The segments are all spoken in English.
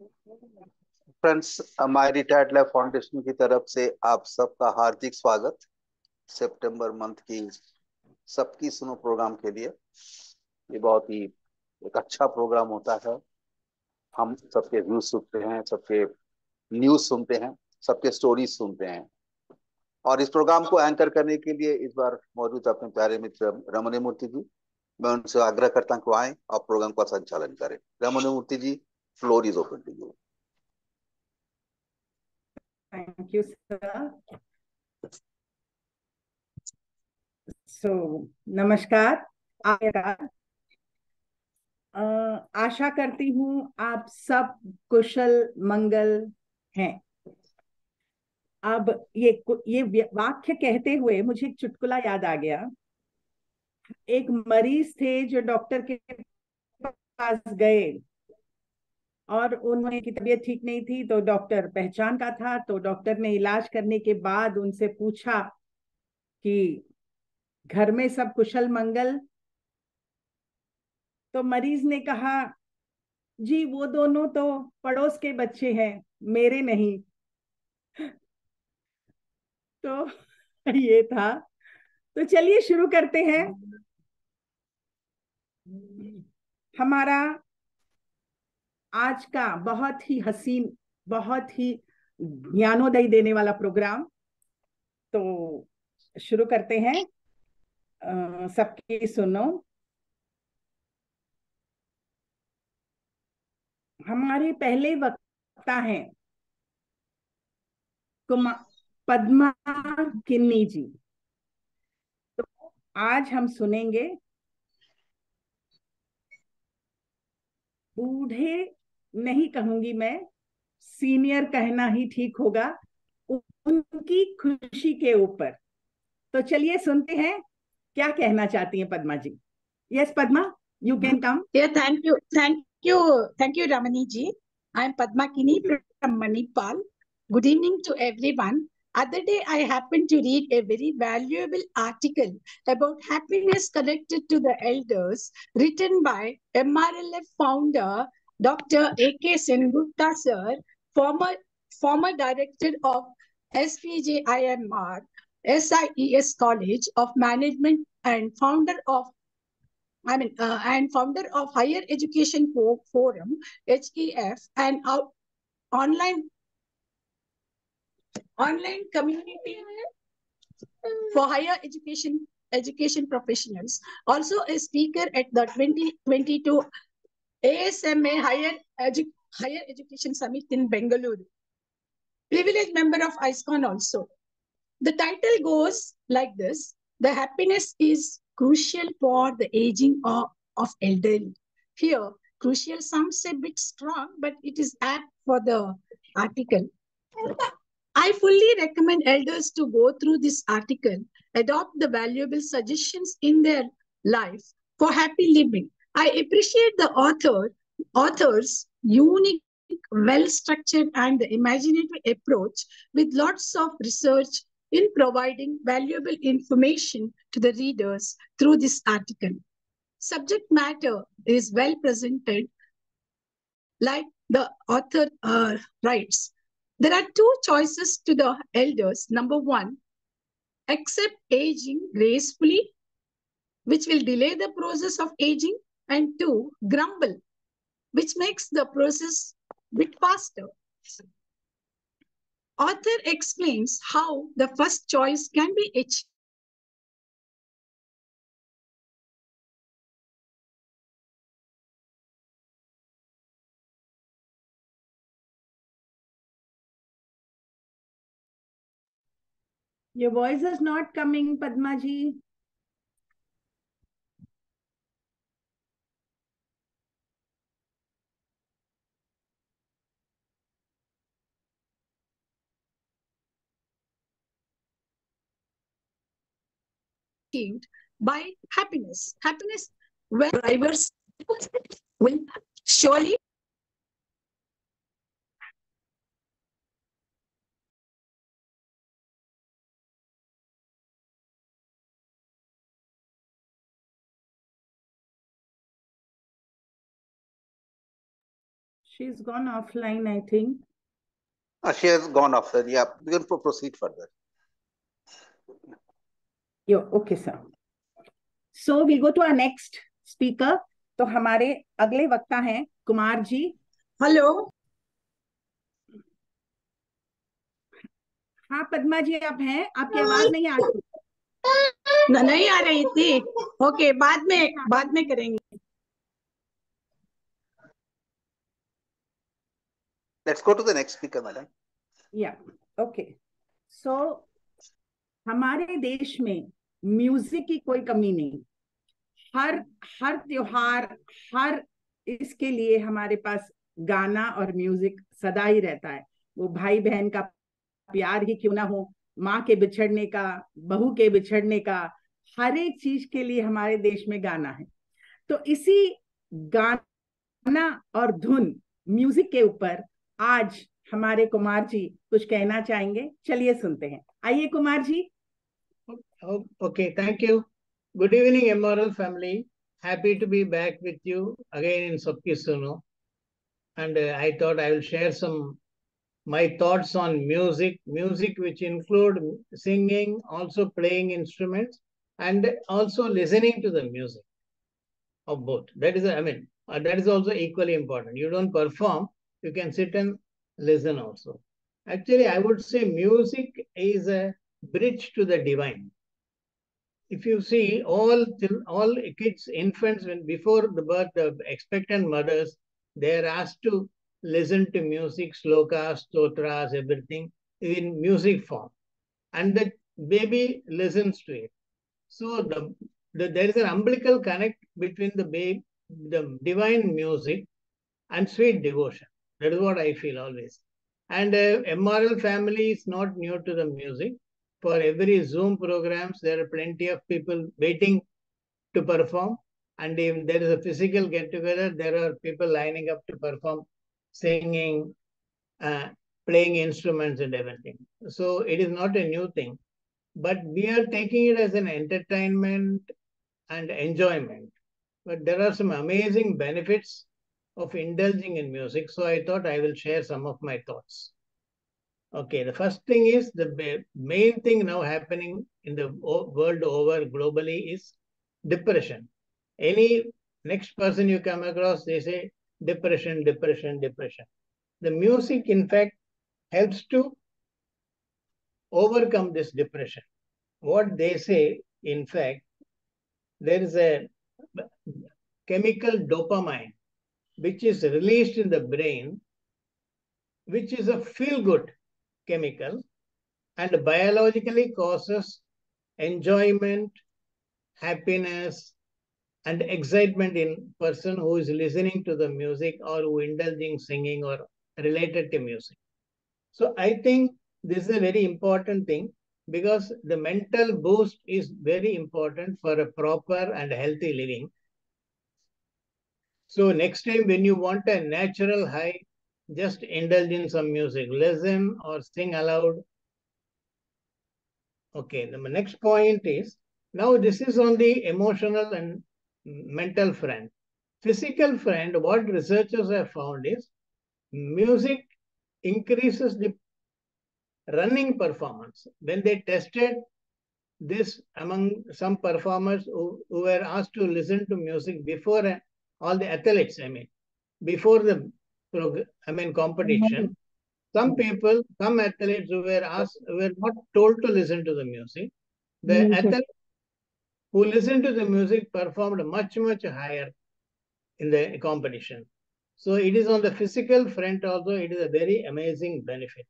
Friends, हमारी retired life foundation की तरफ से आप सबका हार्दिक स्वागत। सितंबर मंथ की सबकी सुनो प्रोग्राम के लिए। ये बहुत ही एक अच्छा प्रोग्राम होता है। हम सबके व्यूज सुनते हैं, सबके न्यूज सुनते हैं, सबके स्टोरीज सुनते हैं। और इस प्रोग्राम को एंकर करने के लिए इस बार मौजूद अपने प्यारे मित्र रमणी मूर्ति जी। मैं उनसे आग्रह करता हूँ कि आए और प्रोग्राम का संचालन करें। Ramani Murthy ji, floor is open to you. Thank you, sir. So, नमस्कार। आशा करती हूँ आप सब कुशल मंगल हैं। अब ये वाक्य कहते हुए मुझे एक चुटकुला याद आ गया। एक मरीज थे जो डॉक्टर के पास गए और उन्होंने की तबीयत ठीक नहीं थी, तो डॉक्टर पहचान का था। तो डॉक्टर ने इलाज करने के बाद उनसे पूछा कि घर में सब कुशल मंगल। तो मरीज ने कहा, जी वो दोनों तो पड़ोस के बच्चे हैं, मेरे नहीं। तो ये था। तो चलिए शुरू करते हैं। हमारा आज का बहुत ही हसीन, बहुत ही ज्ञानोदय देने वाला प्रोग्राम। तो शुरू करते हैं। सबकी सुनो। हमारे पहले वक्ता हैं पद्मा किन्नी जी। तो आज हम सुनेंगे बूढ़े, नहीं कहूंगी मैं, सीनियर कहना ही ठीक होगा, उनकी खुशी के ऊपर। तो चलिए सुनते हैं क्या कहना चाहती हैं Padma ji. Yes Padma, you can come. Yeah, thank you, Ramani ji. I'm Padma Kini from Manipal. Good evening to everyone. Other day, I happened to read a very valuable article about happiness connected to the elders, written by MRLF founder Dr. A.K. Sengupta sir, former director of SPJIMR, SIES College of Management, and founder of Higher Education Forum, HEF, and our online community for higher education professionals. Also a speaker at the 2022 ASMA Higher Education Summit in Bengaluru. Privileged member of ISKCON also. The title goes like this: the happiness is crucial for the aging of elderly. Here, crucial sounds a bit strong, but it is apt for the article. I fully recommend elders to go through this article, adopt the valuable suggestions in their life for happy living. I appreciate the author's unique, well-structured and the imaginative approach with lots of research in providing valuable information to the readers through this article. Subject matter is well presented, like the author writes. There are two choices to the elders. Number one, accept aging gracefully, which will delay the process of aging. And two, grumble, which makes the process a bit faster. Author explains how the first choice can be achieved. Your voice is not coming, Padma ji. By happiness. Happiness, where drivers will surely She's gone offline, I think. She has gone off. Yeah, we can proceed further. Okay, sir. So we'll go to our next speaker. तो हमारे अगले वक्ता हैं Kumar ji. Hello. हाँ पद्मा जी, आप हैं? आपकी आवाज नहीं आ रही. नहीं आ रही थी. ओके, बाद में करेंगे. Let's go to the next speaker, madam. Yeah, okay. So हमारे देश में म्यूजिक की कोई कमी नहीं. हर त्योहार, हर इसके लिए हमारे पास गाना और म्यूजिक सदा ही रहता है. वो भाई बहन का प्यार ही क्यों ना हो, माँ के बिछड़ने का, बहू के बिछड़ने का, हर एक चीज के लिए हमारे देश में गाना है. तो इसी गाना और धुन, म्यूजिक के ऊपर आज हमारे कुमार जी कुछ कहना चाहेंगे. चलिए सुनते हैं. आइए Kumar ji. Okay, thank you. Good evening, MRL family. Happy to be back with you again in Sabki Suno. And I thought I will share my thoughts on music which include singing, also playing instruments, and also listening to the music of both. That is, that is also equally important. You don't perform, you can sit and listen also. Actually, I would say music is a bridge to the divine. If you see all kids, infants, when before the birth of expectant mothers, they are asked to listen to music, slokas, stotras, everything in music form, and the baby listens to it. So there is an umbilical connect between the divine music and sweet devotion. That is what I feel always. And MRL family is not new to the music. For every Zoom programs, there are plenty of people waiting to perform. And if there is a physical get-together, there are people lining up to perform, singing, playing instruments and everything. So it is not a new thing. But we are taking it as an entertainment and enjoyment. But there are some amazing benefits of indulging in music. So I thought I will share some of my thoughts. Okay, the first thing is the main thing now happening in the world over globally is depression. Any next person you come across, they say depression, depression, depression. The music, in fact, helps to overcome this depression. What they say, in fact, there is a chemical dopamine which is released in the brain, which is a feel-good chemical and biologically causes enjoyment, happiness, and excitement in person who is listening to the music or who indulging singing or related to music. So I think this is a very important thing because the mental boost is very important for a proper and healthy living. So next time when you want a natural high, just indulge in some music, listen or sing aloud. Okay, the next point is, now this is on the emotional and mental front. Physical front, what researchers have found is music increases the running performance. When they tested this among some performers who were asked to listen to music before all the athletes, before the competition, some people, some athletes who were asked, were not told to listen to the music. The athletes who listened to the music performed much, much higher in the competition. So it is on the physical front also, it is a very amazing benefit.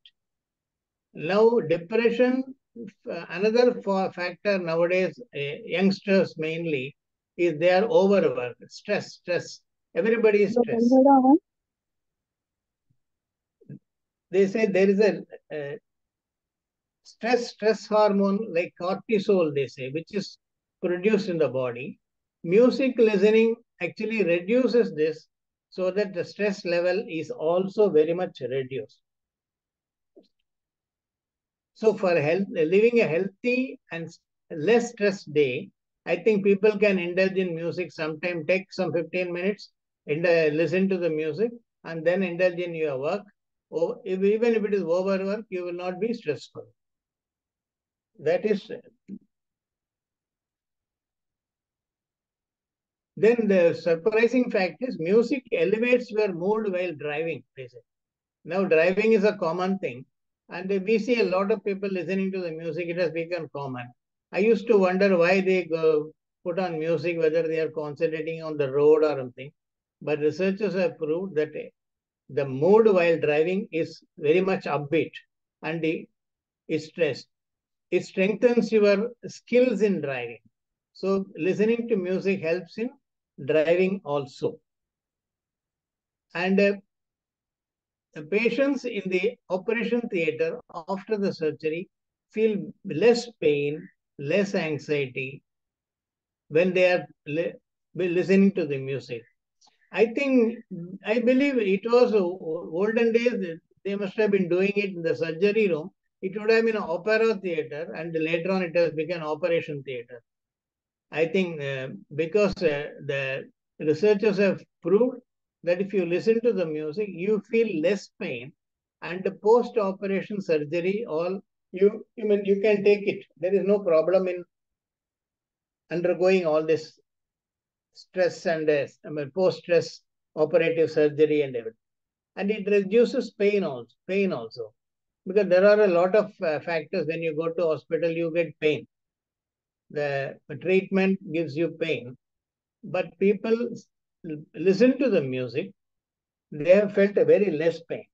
Now, depression, another factor nowadays, youngsters mainly, is they are overworked, stress. Everybody is stressed. They say there is a stress hormone like cortisol, they say, which is produced in the body. Music listening actually reduces this so that the stress level is also very much reduced. So for living a healthy and less stressed day, I think people can indulge in music sometime, take some 15 minutes and listen to the music and then indulge in your work. Or even if it is overwork, you will not be stressful. That is. Then the surprising fact is music elevates your mood while driving. Now driving is a common thing, and we see a lot of people listening to the music. It has become common. I used to wonder why they put on music, whether they are concentrating on the road or something. But researchers have proved that the mood while driving is very much upbeat and is stressed. It strengthens your skills in driving. So listening to music helps in driving also. And the patients in the operation theater after the surgery feel less pain, less anxiety when they are listening to the music. I believe it was olden days, they must have been doing it in the surgery room. It would have been an opera theater, and later on it has become operation theater. I think because the researchers have proved that if you listen to the music, you feel less pain, and the post-operation surgery, you can take it. There is no problem in undergoing all this stress and post-stress operative surgery and everything. And it reduces pain also. Because there are a lot of factors. When you go to hospital, you get pain. The treatment gives you pain. But people listen to the music, they have felt a very less pain.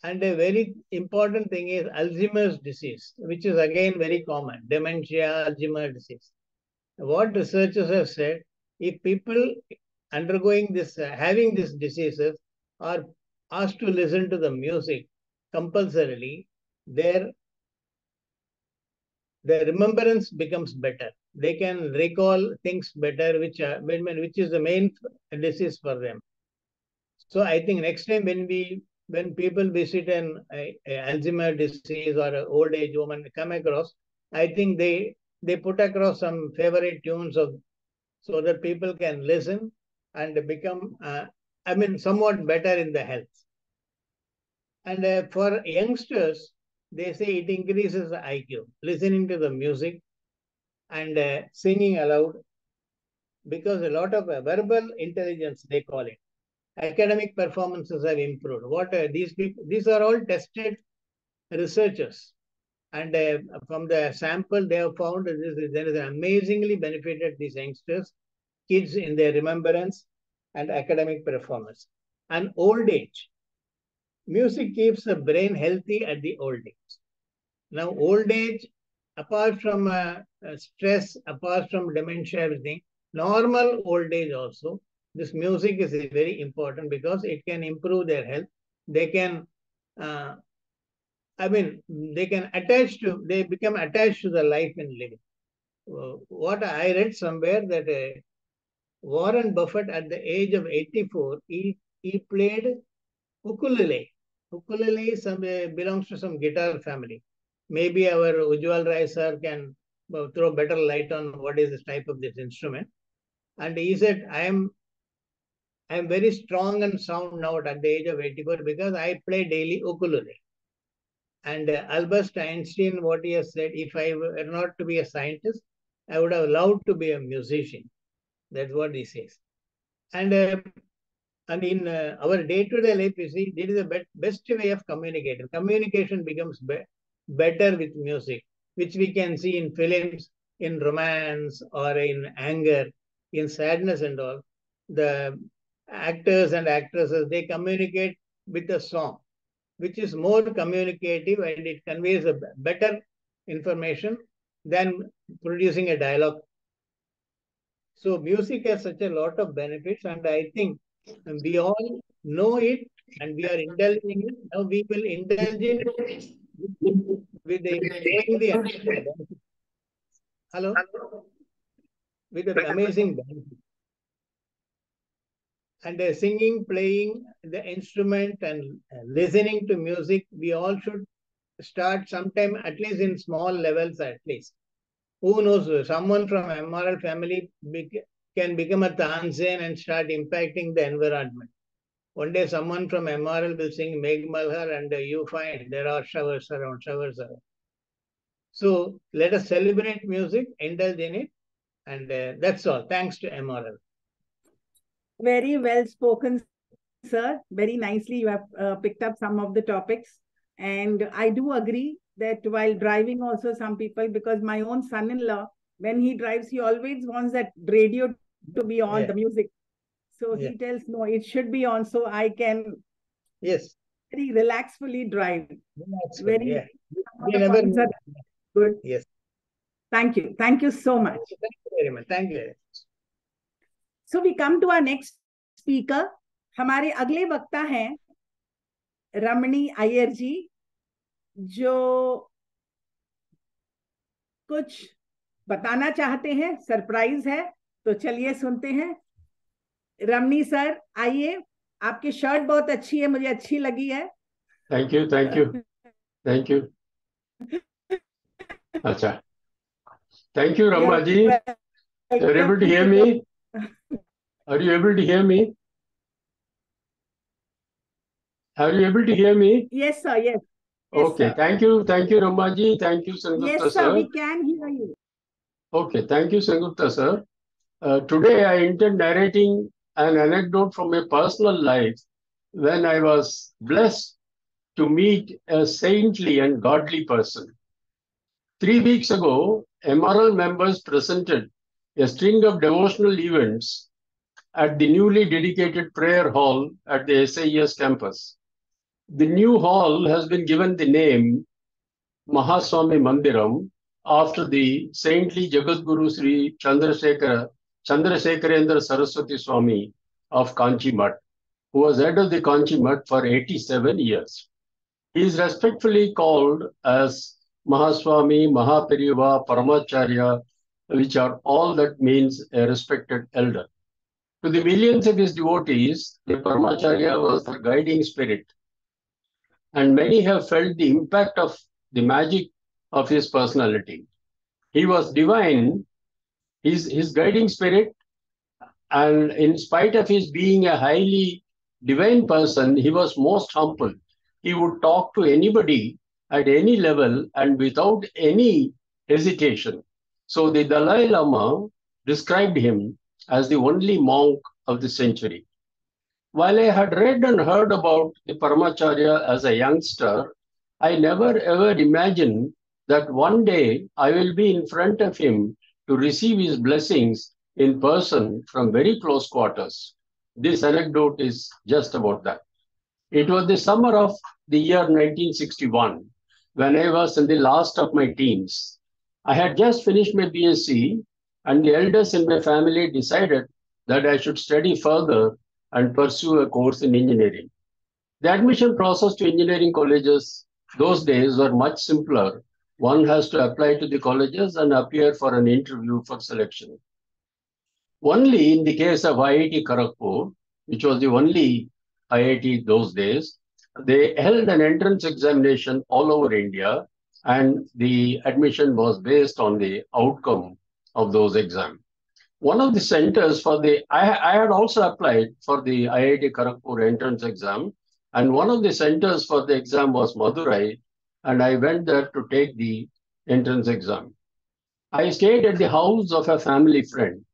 And a very important thing is Alzheimer's disease, which is again very common, dementia, Alzheimer's disease. What researchers have said, if people undergoing this, having these diseases are asked to listen to the music compulsorily, the remembrance becomes better. They can recall things better, which is the main disease for them. So I think next time when people visit an Alzheimer's disease or an old age woman come across, I think they put across some favorite tunes so that people can listen and become somewhat better in the health. And for youngsters, they say it increases the IQ, listening to the music and singing aloud, because a lot of verbal intelligence, they call it. Academic performances have improved. These are all tested researchers. And from the sample, they have found that there is an amazingly benefited these youngsters, kids in their remembrance and academic performance. And old age. Music keeps the brain healthy at the old age. Now, old age, apart from stress, apart from dementia, everything, normal old age also, this music is very important because it can improve their health. They can, they become attached to the life in living. What I read somewhere that Warren Buffett at the age of 84, he played ukulele. Ukulele belongs to some guitar family. Maybe our Ujjwal Rai sir can throw better light on what is this type of this instrument. And he said, I am very strong and sound now at the age of 84 because I play daily ukulele. And Albert Einstein, what he has said, if I were not to be a scientist, I would have loved to be a musician. That's what he says. And in our day-to-day life, you see, it is the best way of communicating. Communication becomes better with music, which we can see in films, in romance, or in anger, in sadness and all. The actors and actresses, they communicate with a song, which is more communicative and it conveys a better information than producing a dialogue. So music has such a lot of benefits, and I think we all know it and we are indulging it. Now we will indulge in with showing the amazing benefit. Hello? With the amazing benefit. And singing, playing the instrument and listening to music, we all should start sometime, at least in small levels at least. Who knows, someone from MRL family can become a Tanzan and start impacting the environment. One day someone from MRL will sing Megh Malhar and you find there are showers around, showers around. So let us celebrate music, indulge in it, and that's all. Thanks to MRL. Very well spoken, sir. Very nicely you have picked up some of the topics. And I do agree that while driving also some people, because my own son-in-law, when he drives, he always wants that radio to be on, the music. So he tells, no, it should be on so I can very relaxfully drive. Very good. Yes. Thank you. Thank you so much. Thank you very much. Thank you. So we come to our next speaker. हमारे अगले वक्ता हैं रमणी अय्यर जी, जो कुछ बताना चाहते हैं, surprise है, तो चलिए सुनते हैं। रमणी सर आइए, आपकी शर्ट बहुत अच्छी है, मुझे अच्छी लगी है। Thank you, thank you, thank you. अच्छा, thank you Rama ji. You're able to hear me? Are you able to hear me? Are you able to hear me? Yes, sir. Yes. Okay. Thank you, Rama ji. Thank you, Sengupta yes, sir. We can hear you. Okay. Thank you, Sengupta sir. Today I intend narrating an anecdote from my personal life when I was blessed to meet a saintly and godly person. 3 weeks ago, MRL members presented a string of devotional events at the newly dedicated prayer hall at the SIS campus. The new hall has been given the name Mahaswami Mandiram after the saintly Jagadguru Sri Chandrasekharendra Saraswati Swami of Kanchi Mutt, who was head of the Kanchi Mutt for 87 years. He is respectfully called as Mahaswami, Mahaperiva, Paramacharya, which are all that means a respected elder. To the millions of his devotees, the Paramacharya was the guiding spirit, and many have felt the impact of the magic of his personality. He was divine, his guiding spirit, and in spite of his being a highly divine person, he was most humble. He would talk to anybody at any level and without any hesitation. So the Dalai Lama described him as the only monk of the century. While I had read and heard about the Paramacharya as a youngster, I never ever imagined that one day I will be in front of him to receive his blessings in person from very close quarters. This anecdote is just about that. It was the summer of the year 1961, when I was in the last of my teens. I had just finished my BSc, and the elders in my family decided that I should study further and pursue a course in engineering. The admission process to engineering colleges those days were much simpler. One has to apply to the colleges and appear for an interview for selection. Only in the case of IIT Kharagpur, which was the only IIT those days, they held an entrance examination all over India, and the admission was based on the outcome of those exams. One of the centers for I had also applied for the IIT Kharagpur entrance exam, and one of the centers for the exam was Madurai, and I went there to take the entrance exam. I stayed at the house of a family friend.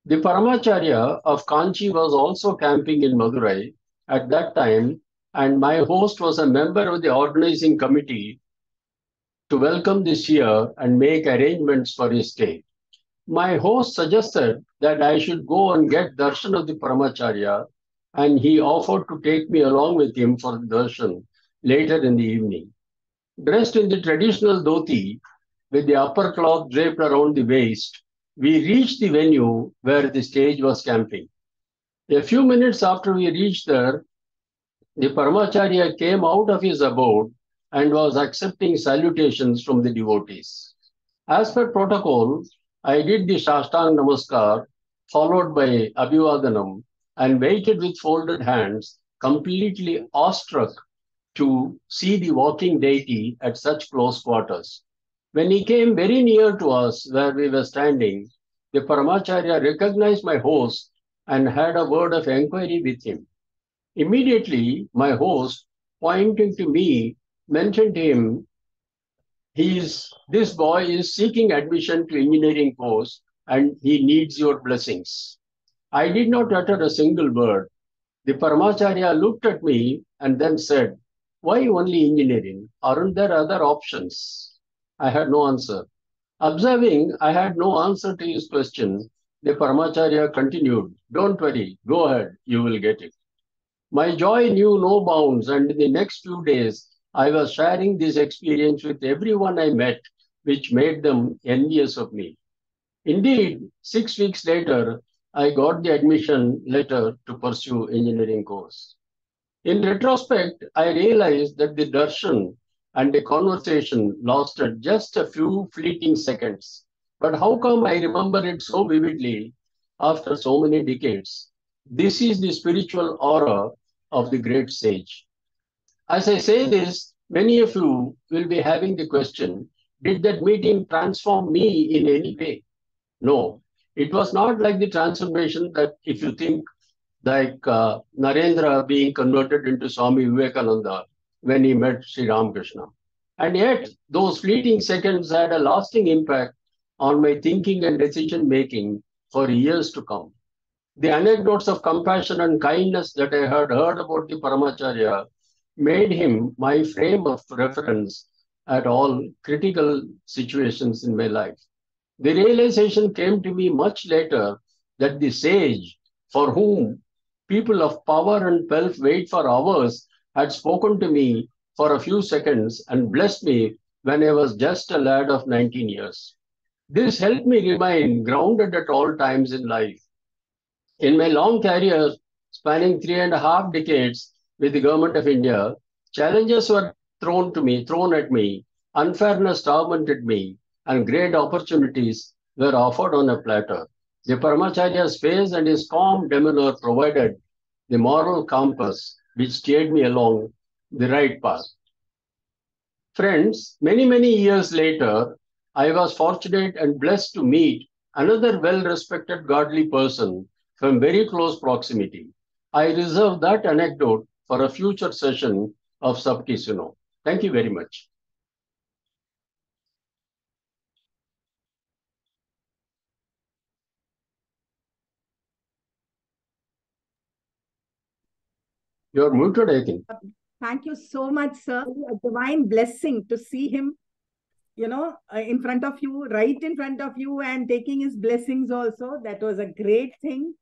The Paramacharya of Kanchi was also camping in Madurai at that time, and my host was a member of the organizing committee to welcome this year and make arrangements for his stay. My host suggested that I should go and get darshan of the Paramacharya, and he offered to take me along with him for the darshan later in the evening. Dressed in the traditional dhoti, with the upper cloth draped around the waist, we reached the venue where the stage was camping. A few minutes after we reached there, the Paramacharya came out of his abode and was accepting salutations from the devotees. As per protocol, I did the Shashtang Namaskar, followed by Abhivadanam, and waited with folded hands, completely awestruck to see the walking deity at such close quarters. When he came very near to us where we were standing, the Paramacharya recognized my host and had a word of enquiry with him. Immediately, my host, pointing to me, mentioned him. This boy is seeking admission to engineering course and he needs your blessings. I did not utter a single word. The Paramacharya looked at me and then said, "Why only engineering? Aren't there other options?" I had no answer. Observing I had no answer to his question, the Paramacharya continued, "Don't worry, go ahead, you will get it." My joy knew no bounds, and in the next few days, I was sharing this experience with everyone I met, which made them envious of me. Indeed, 6 weeks later, I got the admission letter to pursue engineering course. In retrospect, I realized that the darshan and the conversation lasted just a few fleeting seconds. But how come I remember it so vividly after so many decades? This is the spiritual aura of the great sage. As I say this, many of you will be having the question, did that meeting transform me in any way? No, it was not like the transformation that if you think like Narendra being converted into Swami Vivekananda when he met Sri Ramakrishna. And yet, those fleeting seconds had a lasting impact on my thinking and decision making for years to come. The anecdotes of compassion and kindness that I had heard about the Paramacharya made him my frame of reference at all critical situations in my life. The realization came to me much later that the sage for whom people of power and wealth wait for hours had spoken to me for a few seconds and blessed me when I was just a lad of 19 years. This helped me remain grounded at all times in life. In my long career, spanning 3.5 decades with the government of India, challenges were thrown at me, unfairness tormented me, and great opportunities were offered on a platter. The Paramacharya's face and his calm demeanor provided the moral compass which steered me along the right path. Friends, many years later, I was fortunate and blessed to meet another well-respected godly person from very close proximity. I reserve that anecdote for a future session of Sabki Suno. Thank you very much. You're muted, I think. Thank you so much, sir. A divine blessing to see him, in front of you, right in front of you, and taking his blessings also. That was a great thing.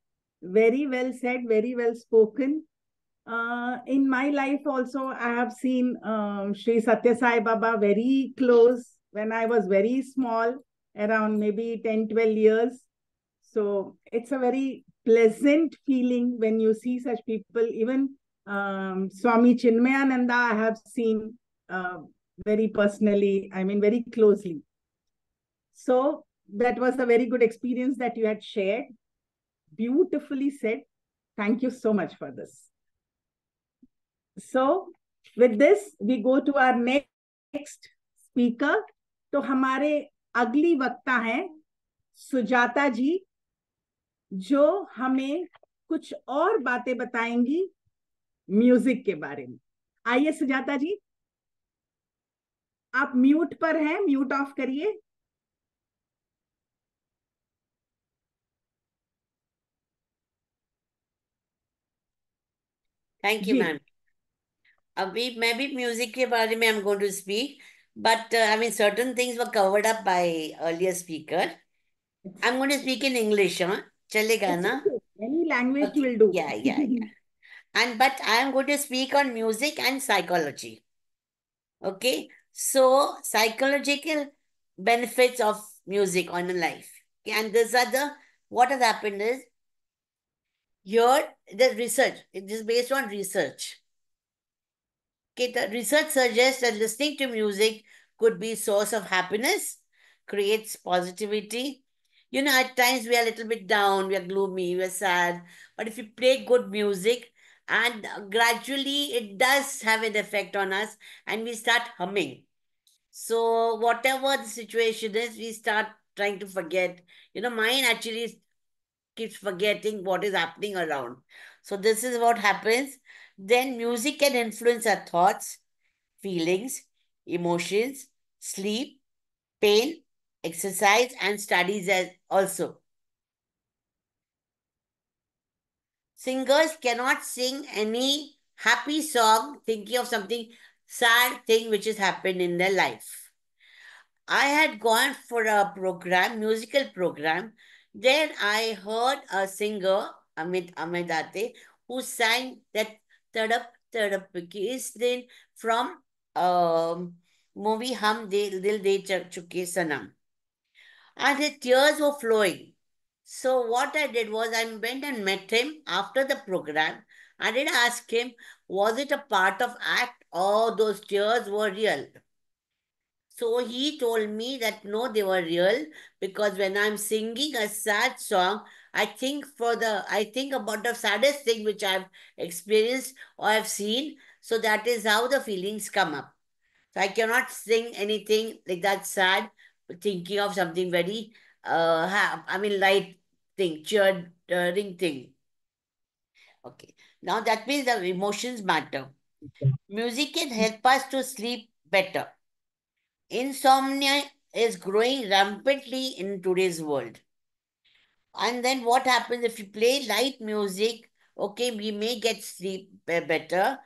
Very well said, very well spoken. In my life also, I have seen Sri Satya Sai Baba very close when I was very small, around maybe 10, 12 years. So it's a very pleasant feeling when you see such people. Even Swami Chinmayananda, I have seen very personally, very closely. So that was a very good experience that you had shared. Beautifully said. Thank you so much for this. So with this, we go to our next speaker. तो हमारे अगली वक्ता हैं सुजाता जी, जो हमें कुछ और बातें बताएंगी म्यूजिक के बारे में. आइए सुजाता जी, आप म्यूट पर हैं, म्यूट ऑफ करिए. Thank you ma'am. अभी मैं भी म्यूजिक के बारे में I am going to speak, but I mean certain things were covered up by earlier speaker. I'm going to speak in English, huh? चलेगा ना? Any language Okay. will do. Yeah. But I am going to speak on music and psychology. Okay, so psychological benefits of music on a life. Okay, and these are what has happened is here the research, it is based on research. Okay, the research suggests that listening to music could be a source of happiness, creates positivity. At times we are a little bit down, we are gloomy, we are sad. But if you play good music, and gradually it does have an effect on us, and we start humming. So whatever the situation is, we start trying to forget. Mind actually keeps forgetting what is happening around. So this is what happens then music can influence our thoughts, feelings, emotions, sleep, pain, exercise, and studies as also. Singers cannot sing any happy song thinking of something sad thing which has happened in their life. I had gone for a program, musical program. There I heard a singer, Amit Amedate, who sang that Tadap Tadap Kis Din from movie Hum Dil De Chuke Sanam. And his tears were flowing. So what I did was I went and met him after the program. I did ask him, was it a part of act or those tears were real? So he told me that no, they were real because when I'm singing a sad song, I think about the saddest thing which I've experienced or I've seen. So that is how the feelings come up. So I cannot sing anything like that sad, thinking of something very light thing, cheering thing. Okay. Now that means the emotions matter. Music can help us to sleep better. Insomnia is growing rampantly in today's world. And then what happens if you play light music? Okay, we may get sleep better.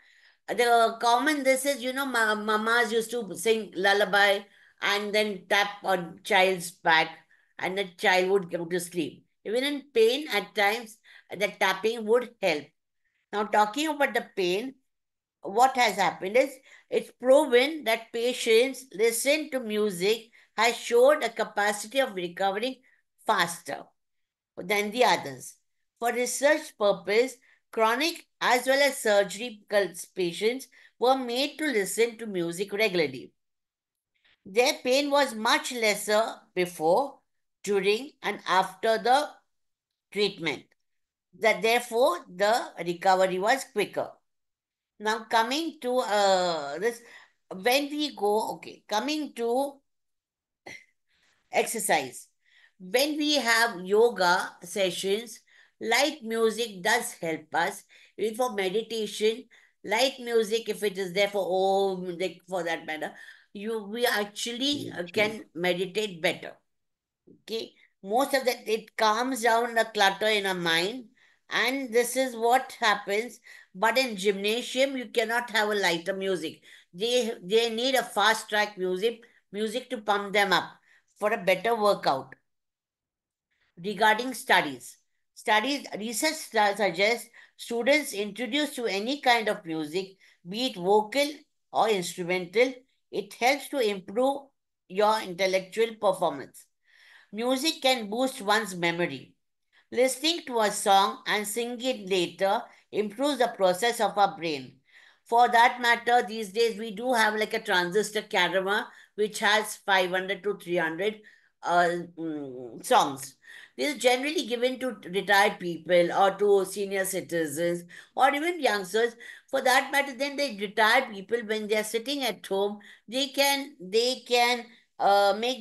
The common this is, mamas used to sing lullaby and then tap on child's back and the child would go to sleep. Even in pain, at times, the tapping would help. Now, talking about the pain, what has happened is it's proven that patients listen to music has showed a capacity of recovering faster than the others. For research purpose, chronic as well as surgical patients were made to listen to music regularly. Their pain was much lesser before, during, and after the treatment. That therefore the recovery was quicker. Now coming to this, when we go, okay, coming to exercise. When we have yoga sessions, light music does help us. Even for meditation, light music, if it is there for like for that matter, we actually can meditate better. Okay, most of that it calms down the clutter in our mind, and this is what happens. But in gymnasium, you cannot have a lighter music. They need a fast track music to pump them up for a better workout. Regarding studies, research suggests students introduced to any kind of music, be it vocal or instrumental, it helps to improve your intellectual performance. Music can boost one's memory. Listening to a song and singing it later improves the process of our brain. For that matter, these days we do have like a transistor camera which has 500 to 300 songs. This is generally given to retired people or to senior citizens or even youngsters. For that matter, then the retired people, when they are sitting at home, they can make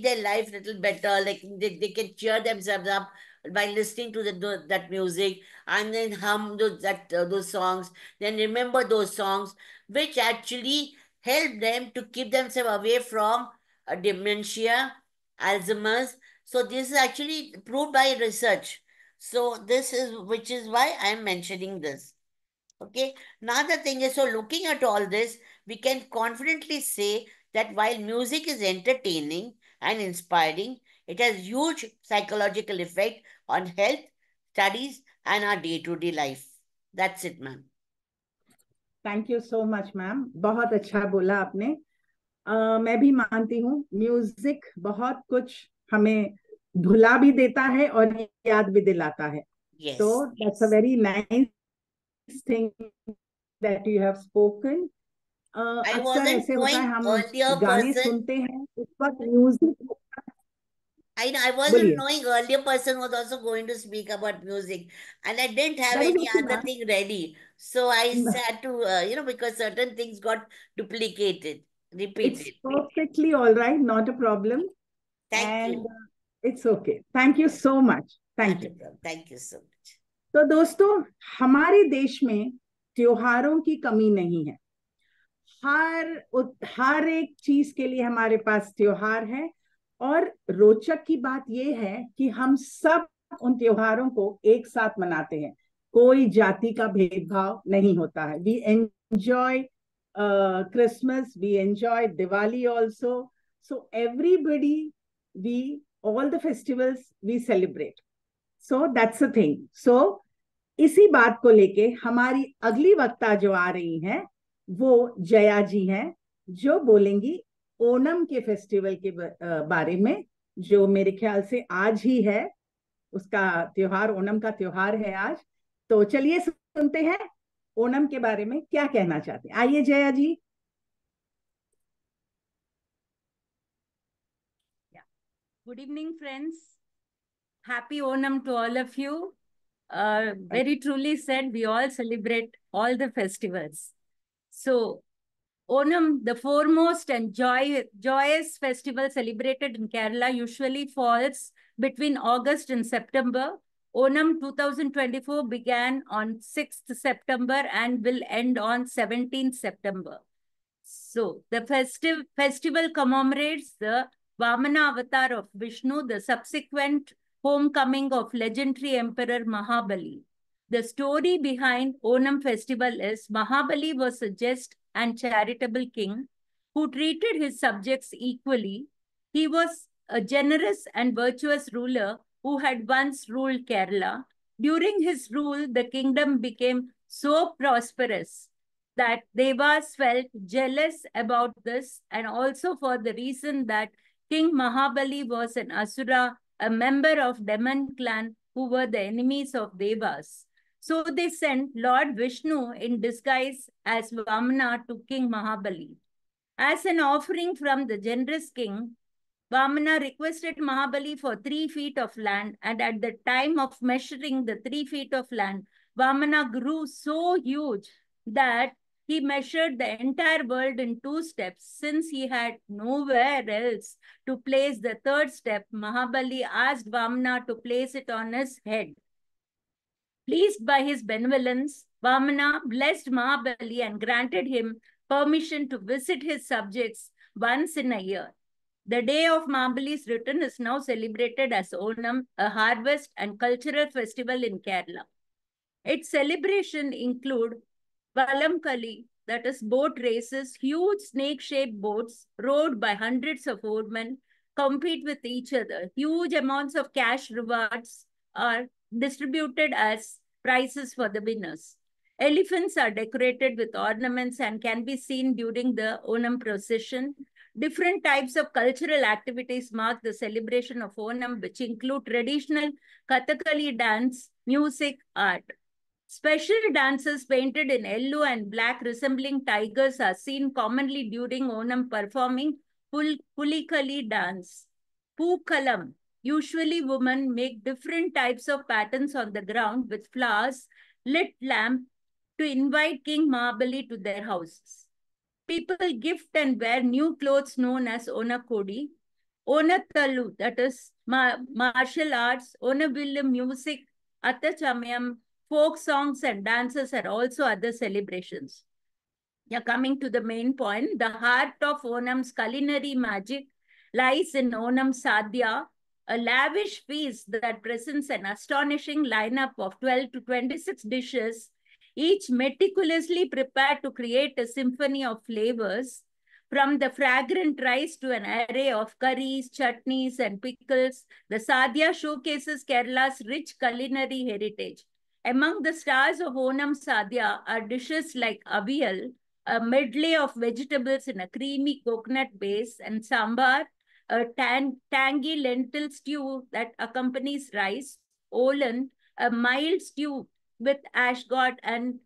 their life little better. Like they can cheer themselves up by listening to that music and then hum those songs, then remember those songs, which actually help them to keep themselves away from dementia, Alzheimer's. So this is actually proved by research. So this is which is why I am mentioning this. Okay. Now the thing is, so looking at all this, we can confidently say that while music is entertaining and inspiring, it has huge psychological effect on health, studies, and our day-to-day life. That's it, ma'am. Thank you so much ma'am, बहुत अच्छा बोला आपने. मैं भी मानती हूँ music बहुत कुछ हमें भुला भी देता है और याद भी दिलाता है. Yes. So that's a very nice thing that you have spoken. अक्सर ऐसे होता है हम गाने सुनते हैं उस वक्त music. I wasn't knowing earlier person was also going to speak about music, and I didn't have any other thing ready. So I had to, because certain things got duplicated, repeated. It's perfectly all right, not a problem. Thank you. It's okay. Thank you so much. Thank you. Thank you so much. तो दोस्तों, हमारे देश में त्योहारों की कमी नहीं है। हर एक चीज के लिए हमारे पास त्योहार है। और रोचक की बात यह है कि हम सब उन त्योहारों को एक साथ मनाते हैं, कोई जाति का भेदभाव नहीं होता है। We enjoy Christmas, we enjoy Diwali also, so everybody, we all the festivals we celebrate. So that's the thing. So इसी बात को लेके हमारी अगली वक्ता जो आ रही हैं वो जया जी हैं, जो बोलेंगी ओणम के फेस्टिवल के बारे में, जो मेरे ख्याल से आज ही है उसका त्योहार। ओणम का त्योहार है आज। तो चलिए सुनते हैं ओणम के बारे में क्या कहना चाहते हैं। आइए जया जी। Good evening, friends. Happy Onam to all of you. Very truly said, we all celebrate all the festivals. So, Onam, the foremost and joyous festival celebrated in Kerala, usually falls between August and September. Onam 2024 began on 6th September and will end on 17th September. So, the festival commemorates the Vamana avatar of Vishnu, the subsequent homecoming of legendary Emperor Mahabali. The story behind Onam festival is Mahabali was a just and charitable king who treated his subjects equally. He was a generous and virtuous ruler who had once ruled Kerala. During his rule, the kingdom became so prosperous that Devas felt jealous about this, and also for the reason that King Mahabali was an Asura, a member of Demon clan who were the enemies of Devas. So they sent Lord Vishnu in disguise as Vamana to King Mahabali. As an offering from the generous king, Vamana requested Mahabali for 3 feet of land, and at the time of measuring the 3 feet of land, Vamana grew so huge that he measured the entire world in 2 steps. Since he had nowhere else to place the 3rd step, Mahabali asked Vamana to place it on his head. Pleased by his benevolence, Vamana blessed Mahabali and granted him permission to visit his subjects once in a year. The day of Mahabali's return is now celebrated as Onam, a harvest and cultural festival in Kerala. Its celebration include Valamkali, that is boat races, huge snake-shaped boats rowed by hundreds of oarsmen compete with each other. Huge amounts of cash rewards are distributed as prizes for the winners. Elephants are decorated with ornaments and can be seen during the Onam procession. Different types of cultural activities mark the celebration of Onam, which include traditional Kathakali dance, music, art. Special dances painted in yellow and black resembling tigers are seen commonly during Onam, performing Pulikali dance. Pookalam. Usually women make different types of patterns on the ground with flowers, lit lamp to invite King Mahabali to their houses. People gift and wear new clothes known as Onakodi. Onatalu, that is martial arts, Onavillu music, Attachamayam, folk songs and dances are also other celebrations. Yeah, coming to the main point, the heart of Onam's culinary magic lies in Onam Sadhya, a lavish feast that presents an astonishing lineup of 12 to 26 dishes, each meticulously prepared to create a symphony of flavors. From the fragrant rice to an array of curries, chutneys, and pickles, the Sadhya showcases Kerala's rich culinary heritage. Among the stars of Onam Sadhya are dishes like Aviyal, a medley of vegetables in a creamy coconut base, and sambar, a tangy lentil stew that accompanies rice, olan, a mild stew with ashgod and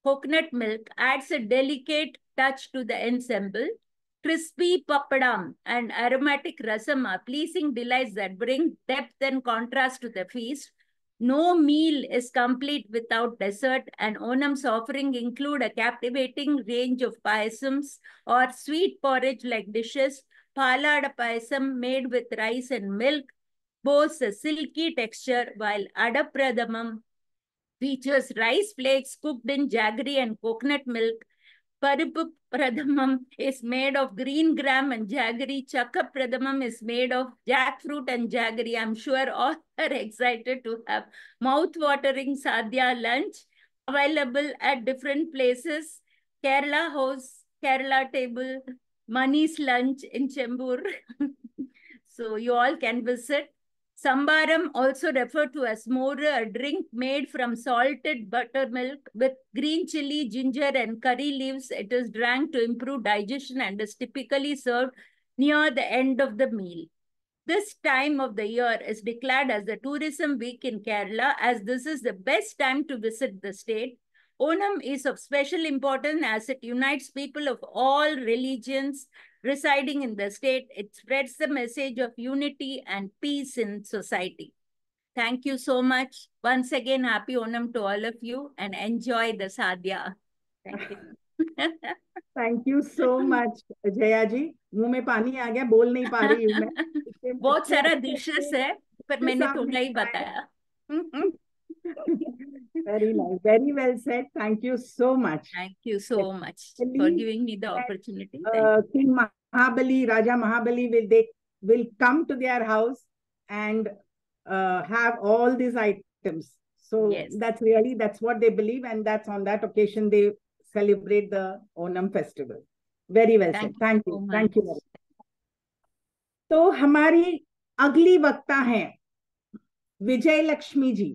coconut milk, adds a delicate touch to the ensemble. Crispy papadam and aromatic rasam are pleasing delights that bring depth and contrast to the feast. No meal is complete without dessert, and Onam's offering include a captivating range of payasams or sweet porridge-like dishes. Palada payasam made with rice and milk boasts a silky texture, while Adapradamam, features rice flakes cooked in jaggery and coconut milk. Parippu Pradhamam is made of green gram and jaggery. Chakka Pradhamam is made of jackfruit and jaggery. I'm sure all are excited to have mouth-watering sadhya lunch available at different places. Kerala House, Kerala Table, Mani's Lunch in Chembur. So you all can visit. Sambaram, also referred to as more, a drink made from salted buttermilk with green chili, ginger, and curry leaves. It is drank to improve digestion and is typically served near the end of the meal. This time of the year is declared as the tourism week in Kerala, as this is the best time to visit the state. Onam is of special importance as it unites people of all religions residing in the state. It spreads the message of unity and peace in society. Thank you so much. Once again, happy Onam to all of you and enjoy the sadhya. Thank you. Thank you so much Jaya ji. मुंह में पानी आ गया, बोल नहीं पा रही हूँ मैं. बहुत सारा डिशेस है पर मैंने थोड़ा ही बताया. Very nice, very well said. Thank you so much. Thank you so much for giving me the opportunity. King Mahabali, Raja Mahabali will come to their house and have all these items. So Yes. that's what they believe, and that's on that occasion they celebrate the Onam festival. Very well said. Thank you. Thank you very much. तो हमारी अगली वक्ता हैं विजय लक्ष्मी जी.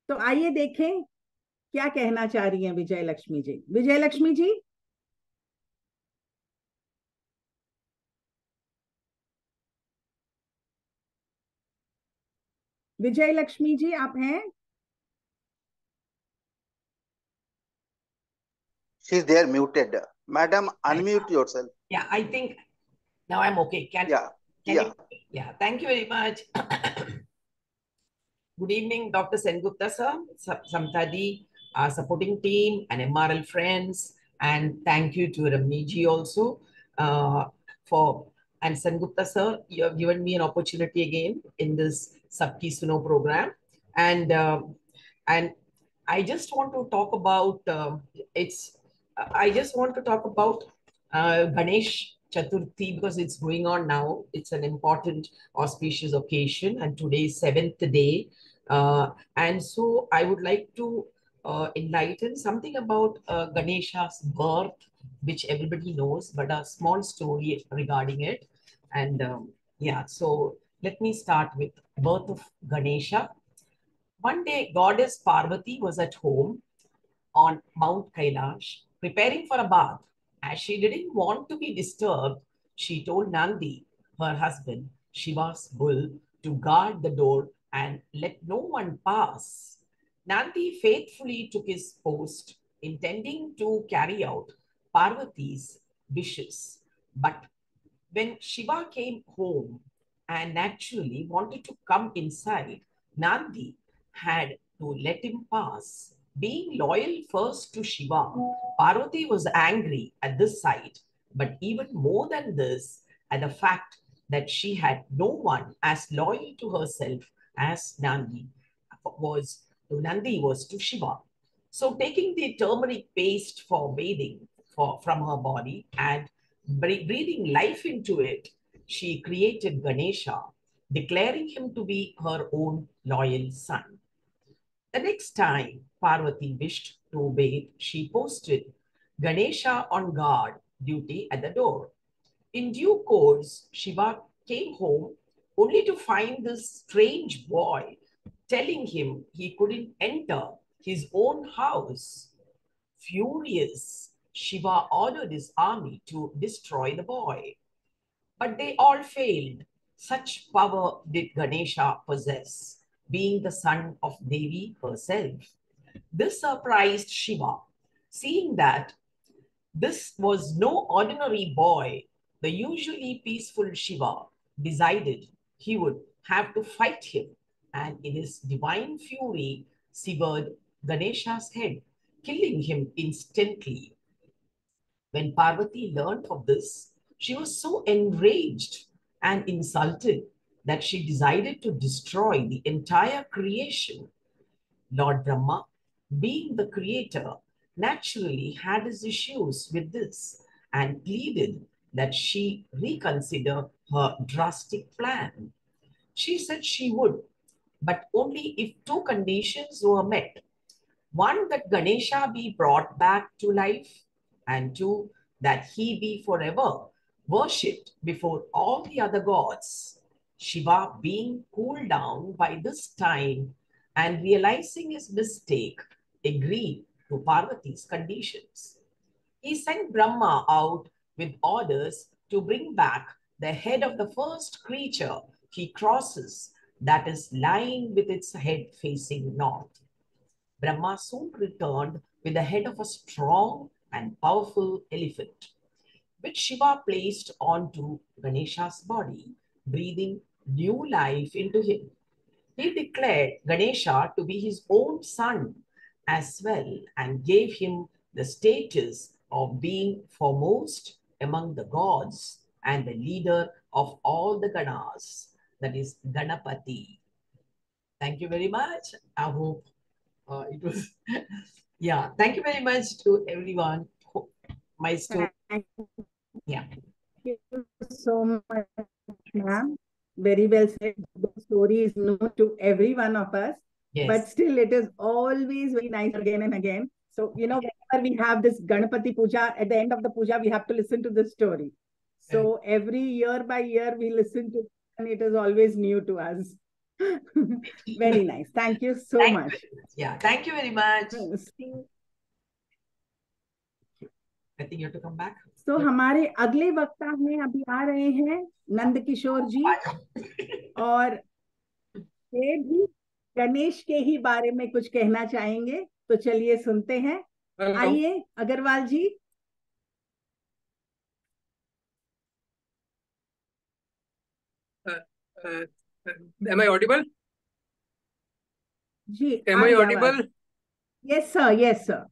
तो आइए देखें क्या कहना चाह रही हैं विजय लक्ष्मी जी. विजय लक्ष्मी जी. विजय लक्ष्मी जी आप हैं? She's there muted. Madam, unmute yourself. Yeah, I think now I'm okay. Yeah. Thank you very much. Good evening, Dr. Sengupta sir, Samtadi, our supporting team, and MRL friends, and thank you to Ramni ji also and Sengupta sir, you have given me an opportunity again in this Sabki Suno program, and I just want to talk about Ganesh Chaturthi because it's going on now. It's an important auspicious occasion, and today is 7th day. And so I would like to enlighten something about Ganesha's birth, which everybody knows, but a small story regarding it. And so let me start with birth of Ganesha. One day, goddess Parvati was at home on Mount Kailash, preparing for a bath. As she didn't want to be disturbed, she told Nandi, her husband, Shiva's bull, to guard the door and let no one pass. Nandi faithfully took his post, intending to carry out Parvati's wishes. But when Shiva came home and naturally wanted to come inside, Nandi had to let him pass. Being loyal first to Shiva, Parvati was angry at this sight, but even more than this, at the fact that she had no one as loyal to herself as Nandi was to Shiva. So taking the turmeric paste for bathing from her body and breathing life into it, she created Ganesha, declaring him to be her own loyal son. The next time Parvati wished to bathe, she posted Ganesha on guard duty at the door. In due course, Shiva came home only to find this strange boy telling him he couldn't enter his own house. Furious, Shiva ordered his army to destroy the boy. But they all failed. Such power did Ganesha possess, being the son of Devi herself. This surprised Shiva, seeing that this was no ordinary boy. The usually peaceful Shiva decided he would have to fight him, and in his divine fury severed Ganesha's head, killing him instantly. When Parvati learned of this, she was so enraged and insulted that she decided to destroy the entire creation. Lord Brahma, being the creator, naturally had his issues with this and pleaded that she reconsider her drastic plan. She said she would, but only if two conditions were met. One, that Ganesha be brought back to life, and two, that he be forever worshipped before all the other gods. Shiva, being cooled down by this time and realizing his mistake, agreed to Parvati's conditions. He sent Brahma out with orders to bring back the head of the first creature he crosses, that is lying with its head facing north. Brahma soon returned with the head of a strong and powerful elephant, which Shiva placed onto Ganesha's body, breathing new life into him. He declared Ganesha to be his own son as well and gave him the status of being foremost among the gods and the leader of all the Ganas, that is Ganapati. Thank you very much. I hope it was, yeah. Thank you very much to everyone. My story, yeah. Thank you so much, ma'am. Very well said. The story is known to every one of us, Yes. but still it is always very nice again and again. So, whenever we have this Ganapati Puja, at the end of the puja, we have to listen to this story. So every year by year, we listen to it, and it is always new to us. Very nice. Thank you so much. Yeah, thank you very much. I think you have to come back. तो हमारे अगले वक्ता में अभी आ रहे हैं नंद किशोर जी, और ये भी गणेश के ही बारे में कुछ कहना चाहेंगे, तो चलिए सुनते हैं। आइए Agrawal ji. Am I audible? जी, Am I audible? Yes, sir. Yes, sir.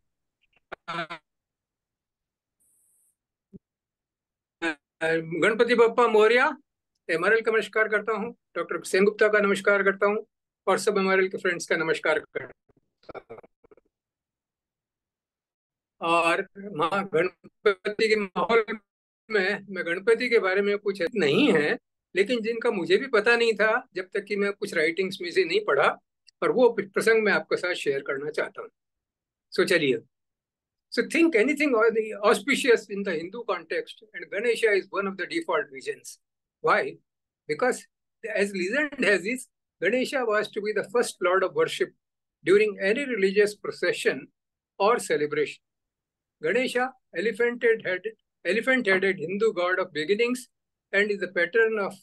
Ganpati Bappa Morya, MRL का नमस्कार करता हूँ, डॉक्टर सेनगुप्ता का नमस्कार करता हूँ, और सब एमआरएल के फ्रेंड्स का नमस्कार करता हूँ। और माँ गणपति के माहौल में मैं गणपति के बारे में कुछ नहीं है, लेकिन जिनका मुझे भी पता नहीं था जब तक कि मैं कुछ राइटिंग्स में से नहीं पढ़ा, और वो प्रसंग मैं आपके साथ शेयर करना चाहता हूँ। सो चलिए। So think anything auspicious in the Hindu context, and Ganesha is one of the default reasons. Why? Because as legend has it, Ganesha was to be the first lord of worship during any religious procession or celebration. Ganesha, elephant-headed Hindu god of beginnings, and is the patron of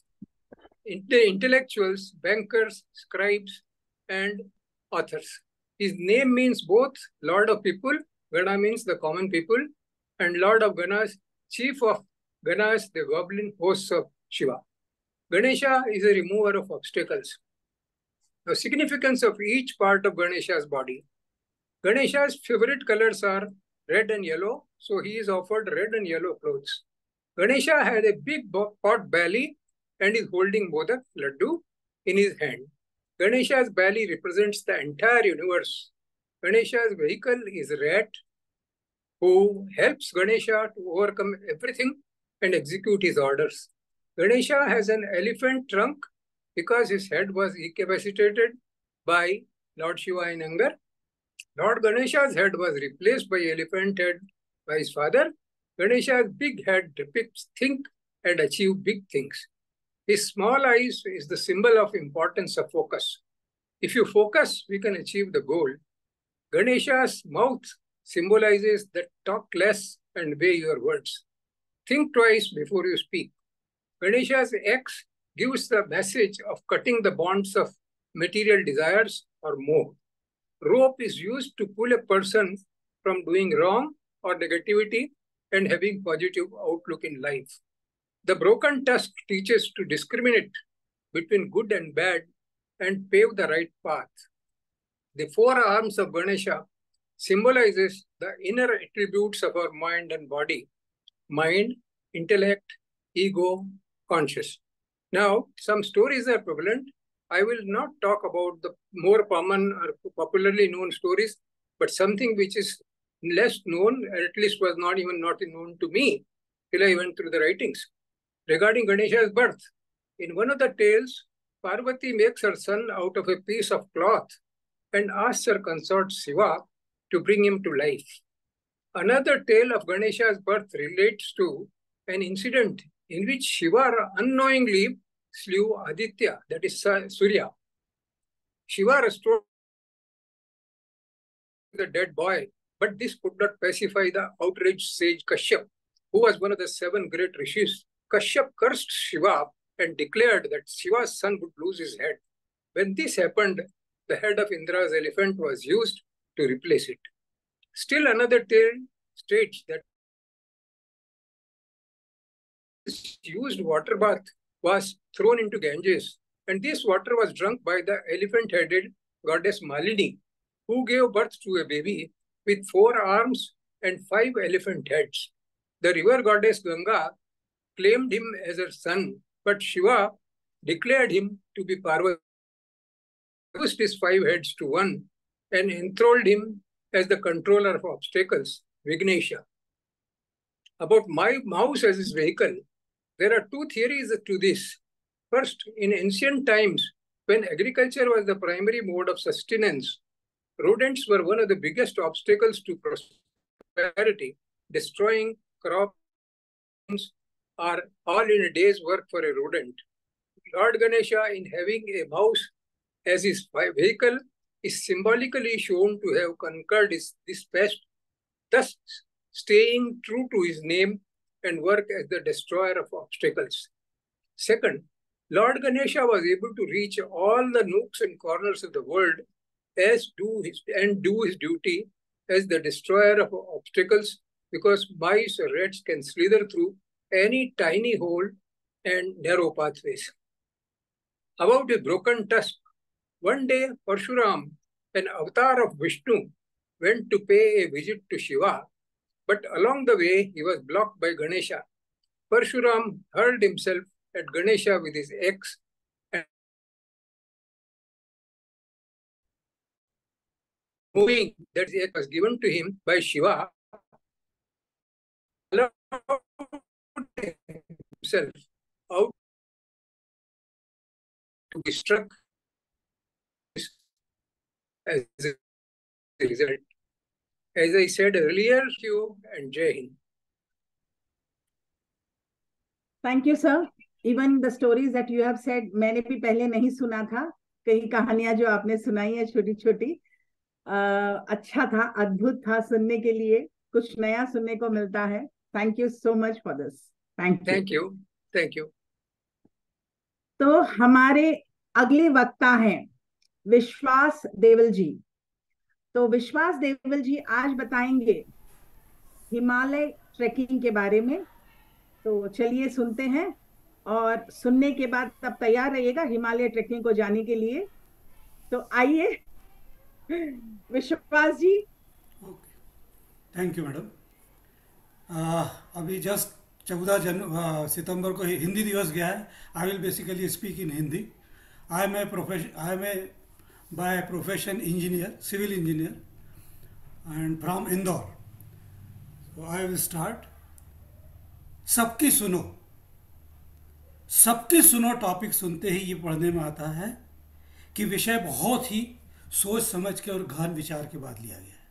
intellectuals, bankers, scribes, and authors. His name means both Lord of People, Gana means the common people, and Lord of Ganas, chief of Ganas, the goblin hosts of Shiva. Ganesha is a remover of obstacles. The significance of each part of Ganesha's body. Ganesha's favorite colors are red and yellow, so he is offered red and yellow clothes. Ganesha had a big pot belly and is holding Modak Laddu in his hand. Ganesha's belly represents the entire universe. Ganesha's vehicle is Rat, who helps Ganesha to overcome everything and execute his orders. Ganesha has an elephant trunk because his head was incapacitated by Lord Shiva in anger. Lord Ganesha's head was replaced by elephant head by his father. Ganesha's big head depicts think and achieve big things. His small eyes is the symbol of importance of focus. If you focus, we can achieve the goal. Ganesha's mouth symbolizes that talk less and weigh your words. Think twice before you speak. Ganesha's axe gives the message of cutting the bonds of material desires or more. Rope is used to pull a person from doing wrong or negativity and having positive outlook in life. The broken tusk teaches to discriminate between good and bad and pave the right path. The four arms of Ganesha symbolizes the inner attributes of our mind and body: mind, intellect, ego, conscious. Now, some stories are prevalent I will not talk about the more common or popularly known stories, but something which is less known, at least was not known to me till I went through the writings. Regarding Ganesha's birth, in one of the tales, Parvati makes her son out of a piece of cloth and asks her consort Shiva to bring him to life. Another tale of Ganesha's birth relates to an incident in which Shiva unknowingly slew Aditya, that is Surya. Shiva restored the dead boy, but this could not pacify the outraged sage Kashyap, who was one of the 7 great rishis. Kashyap cursed Shiva and declared that Shiva's son would lose his head. When this happened, the head of Indra's elephant was used to replace it. Still another tale states that used water bath was thrown into Ganges, and this water was drunk by the elephant-headed goddess Malini, who gave birth to a baby with 4 arms and 5 elephant heads. The river goddess Ganga claimed him as her son, but Shiva declared him to be Parvati, reduced his 5 heads to 1, and enthralled him as the controller of obstacles, Vignesha. About my mouse as his vehicle, there are 2 theories to this. First, in ancient times, when agriculture was the primary mode of sustenance, rodents were one of the biggest obstacles to prosperity. Destroying crops are all in a day's work for a rodent. Lord Ganesha, in having a mouse as his vehicle, is symbolically shown to have conquered this pest, thus staying true to his name and work as the destroyer of obstacles. Second, Lord Ganesha was able to reach all the nooks and corners of the world do his duty as the destroyer of obstacles, because mice or rats can slither through any tiny hole and narrow pathways. About a broken tusk, one day Parshuram, an avatar of Vishnu, went to pay a visit to Shiva, but along the way he was blocked by Ganesha. Parshuram hurled himself at Ganesha with his axe, and knowing that the axe was given to him by Shiva, allowed himself out to be struck as a result. As I said earlier, you and Jai Hind. Thank you, sir. Even the stories that you have said, मैंने भी पहले नहीं सुना था. कई कहानियां जो आपने सुनाई है छोटी छोटी, अच्छा था, अद्भुत था सुनने के लिए. कुछ नया सुनने को मिलता है. Thank you so much for this. Thank you. Thank you. तो हमारे अगले वक्ता हैं विश्वास देवल जी. तो विश्वास देवल जी आज बताएंगे हिमालय ट्रैकिंग के बारे में. तो चलिए सुनते हैं, और सुनने के बाद तब तैयार रहिएगा हिमालय ट्रैकिंग को जाने के लिए. तो आइए Vishwas ji. Thank you madam. अभी जस्ट 14 सितंबर को हिंदी दिवस गया है. I will basically speak in Hindi. I am a by profession engineer, civil engineer, and from Indore. So I will start. सबकी सुनो. सबकी सुनो टॉपिक सुनते ही ये पढ़ने में आता है कि विषय बहुत ही सोच समझ के और गहन विचार के बाद लिया गया है.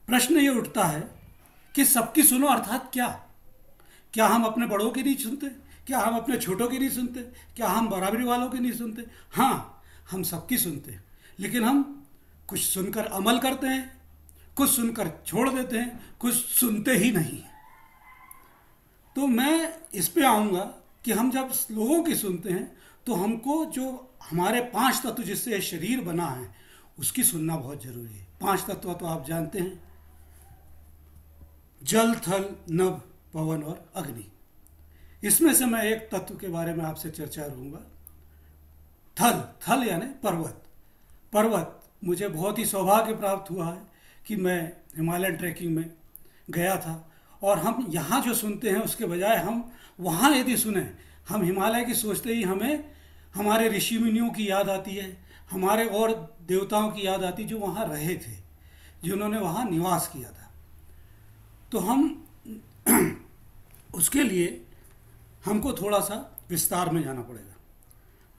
प्रश्न ये उठता है कि सबकी सुनो अर्थात क्या? क्या हम अपने बड़ों की नहीं सुनते? क्या हम अपने छोटों की नहीं सुनते? क्या हम बराबरी वालों की नहीं सुनते? हाँ, हम सबकी सुनते हैं, लेकिन हम कुछ सुनकर अमल करते हैं, कुछ सुनकर छोड़ देते हैं, कुछ सुनते ही नहीं. तो मैं इस पे आऊँगा कि हम जब लोगों की सुनते हैं तो हमको जो हमारे 5 तत्व जिससे शरीर बना है उसकी सुनना बहुत जरूरी है. 5 तत्व तो आप जानते हैं, जल, थल, नभ, पवन और अग्नि. इसमें से मैं एक तत्व के बारे में आपसे चर्चा करूँगा. थल यानी पर्वत. पर्वत मुझे बहुत ही सौभाग्य प्राप्त हुआ है कि मैं हिमालयन ट्रैकिंग में गया था, और हम यहाँ जो सुनते हैं उसके बजाय हम वहाँ यदि सुने, हम हिमालय की सोचते ही हमें हमारे ऋषि मुनियों की याद आती है, हमारे और देवताओं की याद आती जो वहाँ रहे थे, जिन्होंने वहाँ निवास किया था। तो हम उसके लिए हमको थोड़ा सा विस्तार में जाना पड़ेगा।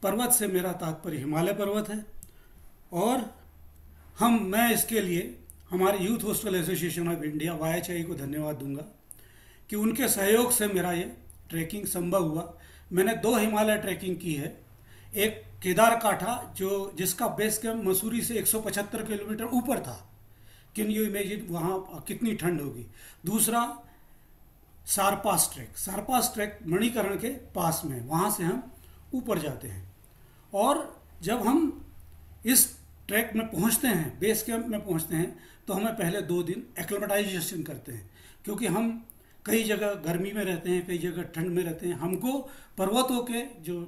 पर्वत से मेरा तात्पर्य हिमालय पर्वत है, और मैं इसके लिए हमारे youth hostel association of India YHI को धन्यवाद दूंगा कि उनके सहयोग से मेरा ये ट्रैकिंग संभव हुआ। मैंने 2 हिमालय ट्रैकिंग की है, एक केदारकाठा जिसका बेस कैंप मसूरी से 175 किलोमीटर ऊपर था, कैन यू इमेजिन वहाँ कितनी ठंड होगी। दूसरा सारपास ट्रैक मणिकरण के पास में, वहाँ से हम ऊपर जाते हैं। और जब हम इस ट्रैक में पहुँचते हैं, बेस कैंप में पहुँचते हैं, तो हमें पहले 2 दिन एक्लेमेटाइजेशन करते हैं, क्योंकि हम कई जगह गर्मी में रहते हैं, कई जगह ठंड में रहते हैं। हमको पर्वतों के जो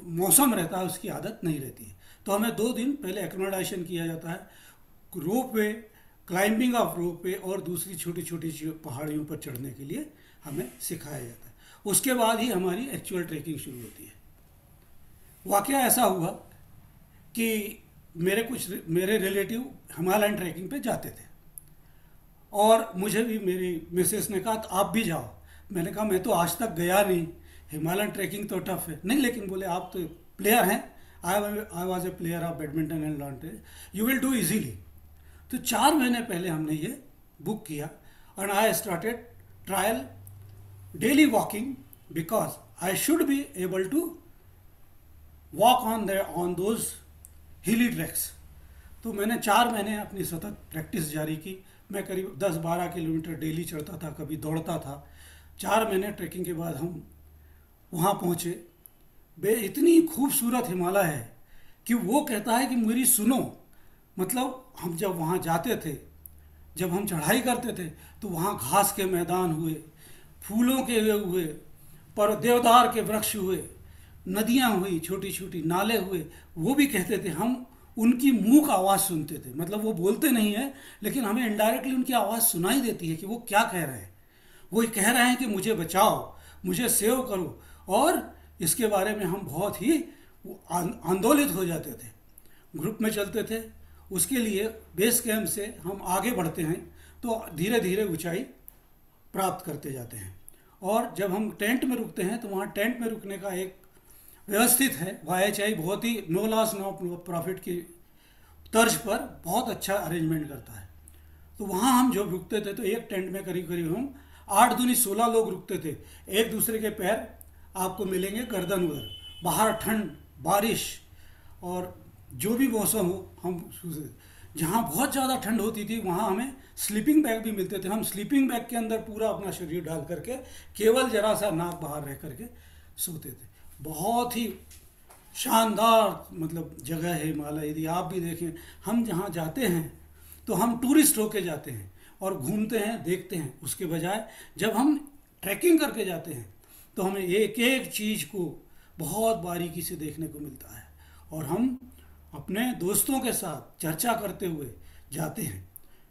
मौसम रहता है उसकी आदत नहीं रहती है, तो हमें 2 दिन पहले एक्लेमेटाइजेशन किया जाता है। रोप वे, क्लाइंबिंग ऑफ रोप वे और दूसरी छोटी छोटी पहाड़ियों पर चढ़ने के लिए हमें सिखाया जाता है। उसके बाद ही हमारी एक्चुअल ट्रैकिंग शुरू होती है। वाकया ऐसा हुआ कि मेरे रिलेटिव हिमालयन ट्रैकिंग पे जाते थे, और मुझे भी मेरी मिसेस ने कहा तो आप भी जाओ। मैंने कहा मैं तो आज तक गया नहीं, हिमालयन ट्रैकिंग तो टफ है। नहीं, लेकिन बोले आप तो प्लेयर हैं, I was a player of badminton and lawn tennis, you will do easily. तो 4 महीने पहले हमने ये बुक किया, and I started trial daily walking, because I should be able to walk on those hilly tracks. तो मैंने 4 महीने अपनी सतत प्रैक्टिस जारी की। मैं करीब 10-12 किलोमीटर डेली चढ़ता था, कभी दौड़ता था। 4 महीने ट्रैकिंग के बाद हम वहाँ पहुँचे। इतनी खूबसूरत हिमालय है कि वो कहता है कि मेरी सुनो। मतलब हम जब वहाँ जाते थे, जब हम चढ़ाई करते थे, तो वहाँ घास के मैदान हुए, फूलों के हुए, पर देवदार के वृक्ष हुए, नदियाँ हुई, छोटी छोटी नाले हुए। वो भी कहते थे, हम उनकी मुंह का आवाज़ सुनते थे। मतलब वो बोलते नहीं है, लेकिन हमें इनडायरेक्टली उनकी आवाज़ सुनाई देती है कि वो क्या कह रहे हैं। वो कह रहे हैं कि मुझे बचाओ, मुझे सेव करो, और इसके बारे में हम बहुत ही आंदोलित हो जाते थे। ग्रुप में चलते थे। उसके लिए बेस कैंप से हम आगे बढ़ते हैं तो धीरे धीरे ऊंचाई प्राप्त करते जाते हैं। और जब हम टेंट में रुकते हैं तो वहाँ टेंट में रुकने का एक व्यवस्थित है। YHI बहुत ही नो लॉस नो प्रॉफिट की तर्ज पर बहुत अच्छा अरेंजमेंट करता है। तो वहाँ हम जब रुकते थे तो एक टेंट में करीब करीब हम 8 दूनी 16 लोग रुकते थे। एक दूसरे के पैर आपको मिलेंगे गर्दन उधर। बाहर ठंड, बारिश और जो भी मौसम हो, हम जहाँ बहुत ज़्यादा ठंड होती थी वहाँ हमें स्लीपिंग बैग भी मिलते थे। हम स्लीपिंग बैग के अंदर पूरा अपना शरीर डाल करके केवल जरा सा नाक बाहर रह करके सोते थे। बहुत ही शानदार मतलब जगह है हिमालय। यदि आप भी देखें, हम जहाँ जाते हैं तो हम टूरिस्ट होके जाते हैं और घूमते हैं, देखते हैं। उसके बजाय जब हम ट्रैकिंग करके जाते हैं तो हमें एक एक चीज़ को बहुत बारीकी से देखने को मिलता है। और हम अपने दोस्तों के साथ चर्चा करते हुए जाते हैं।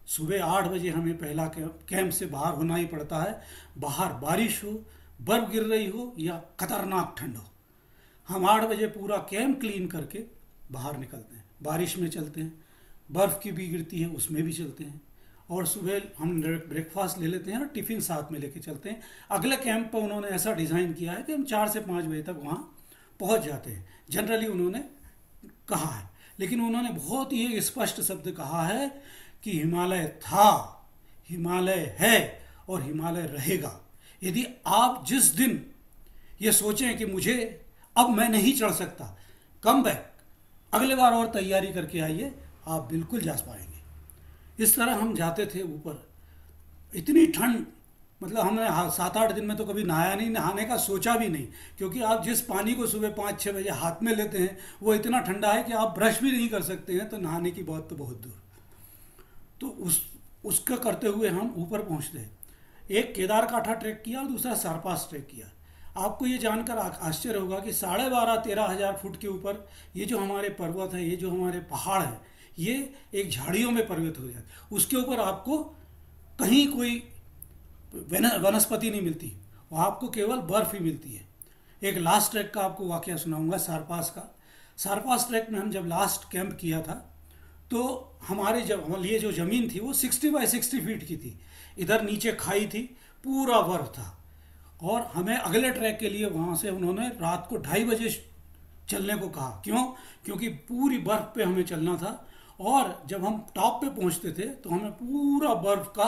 सुबह 8 बजे हमें पहला कैंप से बाहर होना ही पड़ता है। बाहर बारिश हो, बर्फ़ गिर रही हो या खतरनाक ठंड हो, हम 8 बजे पूरा कैंप क्लीन करके बाहर निकलते हैं। बारिश में चलते हैं, बर्फ़ की भी गिरती है उसमें भी चलते हैं। और सुबह हम ब्रेकफास्ट ले लेते हैं और टिफ़िन साथ में लेके चलते हैं। अगले कैंप पर उन्होंने ऐसा डिज़ाइन किया है कि हम 4 से 5 बजे तक वहाँ पहुँच जाते हैं, जनरली उन्होंने कहा है। लेकिन उन्होंने बहुत ही एक स्पष्ट शब्द कहा है कि हिमालय था, हिमालय है और हिमालय रहेगा। यदि आप जिस दिन ये सोचें कि मुझे अब मैं नहीं चढ़ सकता, कम बैक, अगले बार और तैयारी करके आइए, आप बिल्कुल जा पाएंगे। इस तरह हम जाते थे ऊपर। इतनी ठंड, मतलब हमने 7-8 दिन में तो कभी नहाया नहीं, नहाने का सोचा भी नहीं, क्योंकि आप जिस पानी को सुबह 5-6 बजे हाथ में लेते हैं वो इतना ठंडा है कि आप ब्रश भी नहीं कर सकते हैं, तो नहाने की बात तो बहुत दूर। तो उसका करते हुए हम ऊपर पहुंचते हैं। एक केदारकाठा ट्रैक किया और दूसरा सारपास ट्रैक किया। आपको ये जानकर आश्चर्य होगा कि 12,500-13 हज़ार फुट के ऊपर ये जो हमारे पर्वत है, ये जो हमारे पहाड़ है, ये एक झाड़ियों में पर्वत हो जाते। उसके ऊपर आपको कहीं कोई वनस्पति नहीं मिलती, वहाँ आपको केवल बर्फ़ ही मिलती है। एक लास्ट ट्रैक का आपको वाकया सुनाऊंगा, सारपास का। सारपास ट्रैक में हम जब लास्ट कैंप किया था, तो हमारे जब लिए जो ज़मीन थी वो 60 बाई 60 फीट की थी। इधर नीचे खाई थी, पूरा बर्फ था, और हमें अगले ट्रैक के लिए वहाँ से उन्होंने रात को 2:30 बजे चलने को कहा। क्यों? क्योंकि पूरी बर्फ पे हमें चलना था, और जब हम टॉप पे पहुँचते थे तो हमें पूरा बर्फ का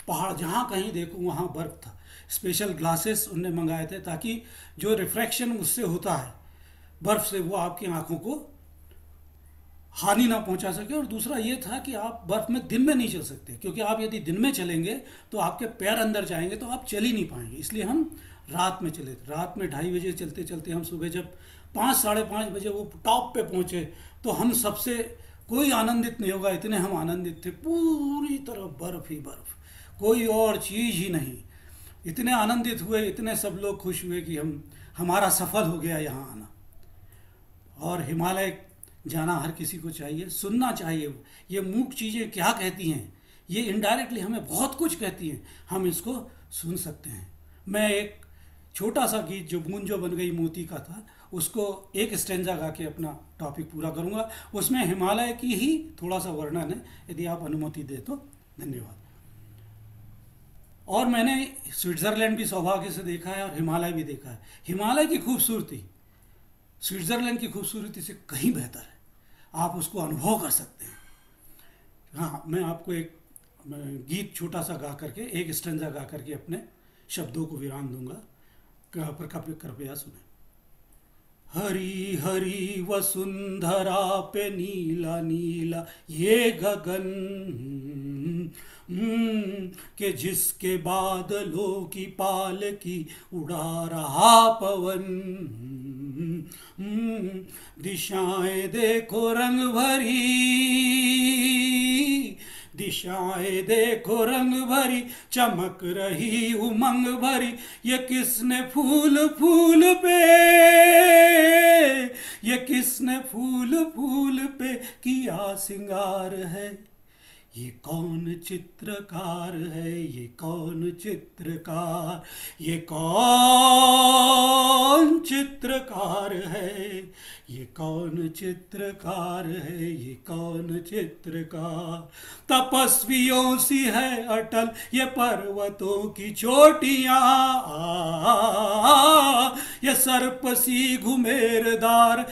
पहाड़, जहाँ कहीं देखो वहाँ बर्फ था। स्पेशल ग्लासेस उनने मंगाए थे ताकि जो रिफ्रैक्शन उससे होता है बर्फ से, वो आपकी आंखों को हानि ना पहुंचा सके। और दूसरा ये था कि आप बर्फ में दिन में नहीं चल सकते, क्योंकि आप यदि दिन में चलेंगे तो आपके पैर अंदर जाएंगे तो आप चल ही नहीं पाएंगे। इसलिए हम रात में चले। रात में 2:30 बजे चलते चलते हम सुबह जब 5, 5:30 बजे वो टॉप पे पहुंचे, तो हम सबसे कोई आनंदित नहीं होगा, इतने हम आनंदित थे। पूरी तरफ बर्फ ही बर्फ, कोई और चीज़ ही नहीं। इतने आनंदित हुए, इतने सब लोग खुश हुए कि हमारा सफल हो गया यहाँ आना। और हिमालय जाना हर किसी को चाहिए, सुनना चाहिए। ये मूक चीज़ें क्या कहती हैं, ये इनडायरेक्टली हमें बहुत कुछ कहती हैं, हम इसको सुन सकते हैं। मैं एक छोटा सा गीत जो बूंजो बन गई मोती का था, उसको एक स्टेंजा गा के अपना टॉपिक पूरा करूंगा। उसमें हिमालय की ही थोड़ा सा वर्णन है, यदि आप अनुमति दे तो। धन्यवाद। और मैंने स्विट्ज़रलैंड भी सौभाग्य से देखा है और हिमालय भी देखा है। हिमालय की खूबसूरती स्विट्ज़रलैंड की खूबसूरती से कहीं बेहतर है, आप उसको अनुभव कर सकते हैं। हाँ, मैं आपको एक गीत छोटा सा गा करके, एक स्टेंजा गा करके अपने शब्दों को विराम दूंगा, कृपया सुने। हरी हरी वसुंधरा पे नीला नीला ये गगन, के जिसके बादलों की पालकी उड़ा रहा पवन। दिशाएं देखो रंग भरी, दिशाएं देखो रंग भरी, चमक रही उमंग भरी। ये किसने फूल फूल पे, ये किसने फूल फूल पे किया सिंगार है। ये कौन चित्रकार है, ये कौन चित्रकार, ये कौन चित्रकार है, ये कौन चित्रकार है, ये कौन चित्रकार। तपस्वियों सी है अटल ये पर्वतों की चोटियां, ये सर्प सी घुमेरदार।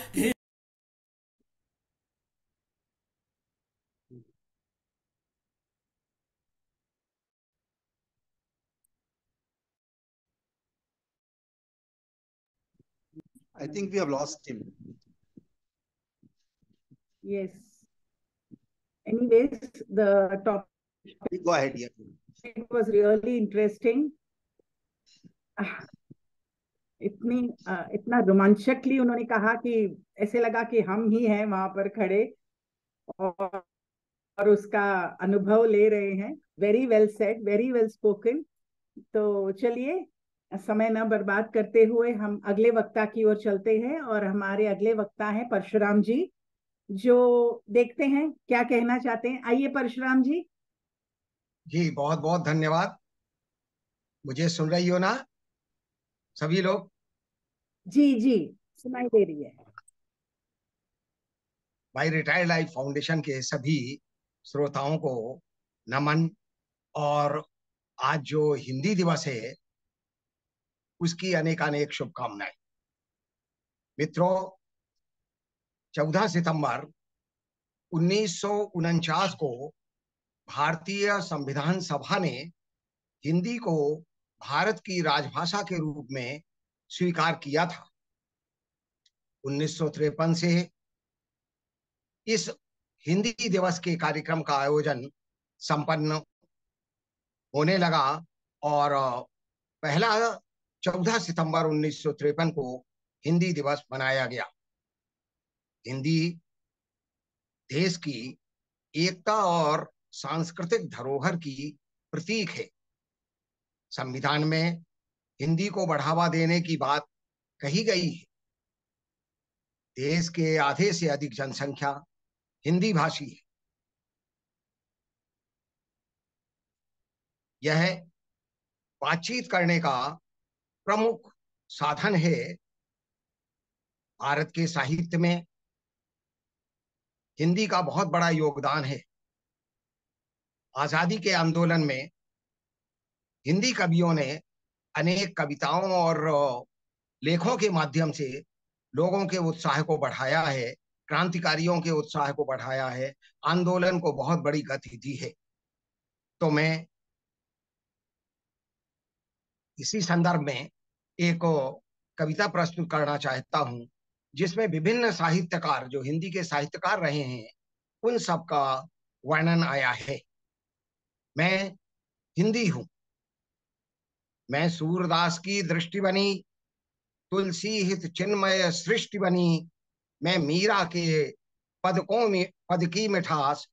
I think we have lost him. Yes. Anyways, the topic Go ahead. Yeah. was really interesting. इतना रोमांचकली उन्होंने कहा कि ऐसे लगा कि हम ही हैं वहां पर खड़े और उसका अनुभव ले रहे हैं। Very well said, very well spoken. तो चलिए, समय न बर्बाद करते हुए हम अगले वक्ता की ओर चलते हैं, और हमारे अगले वक्ता हैं परशुराम जी, जो देखते हैं क्या कहना चाहते हैं। आइए परशुराम जी। जी बहुत बहुत धन्यवाद। मुझे सुन रही हो ना सभी लोग? जी जी, सुनाई दे रही है। भाई रिटायर्ड लाइफ फाउंडेशन के सभी श्रोताओं को नमन। और आज जो हिंदी दिवस है उसकी अनेकानेक शुभकामनाएं। मित्रों, 14 सितंबर 1949 को भारतीय संविधान सभा ने हिंदी को भारत की राजभाषा के रूप में स्वीकार किया था। 1953 से इस हिंदी दिवस के कार्यक्रम का आयोजन संपन्न होने लगा, और पहला 14 सितंबर 1953 को हिंदी दिवस मनाया गया। हिंदी देश की एकता और सांस्कृतिक धरोहर की प्रतीक है। संविधान में हिंदी को बढ़ावा देने की बात कही गई है। देश के आधे से अधिक जनसंख्या हिंदी भाषी है। यह बातचीत करने का प्रमुख साधन है भारत के साहित्य में हिंदी का बहुत बड़ा योगदान है। आजादी के आंदोलन में हिंदी कवियों ने अनेक कविताओं और लेखों के माध्यम से लोगों के उत्साह को बढ़ाया है, क्रांतिकारियों के उत्साह को बढ़ाया है, आंदोलन को बहुत बड़ी गति दी है। तो मैं इसी संदर्भ में एक कविता प्रस्तुत करना चाहता हूं, जिसमें विभिन्न साहित्यकार जो हिंदी के साहित्यकार रहे हैं उन सब का वर्णन आया है। मैं हिंदी हूं, मैं सूरदास की दृष्टि बनी, तुलसी हित चिन्मय सृष्टि बनी, मैं मीरा के पदकों में पद की मिठास,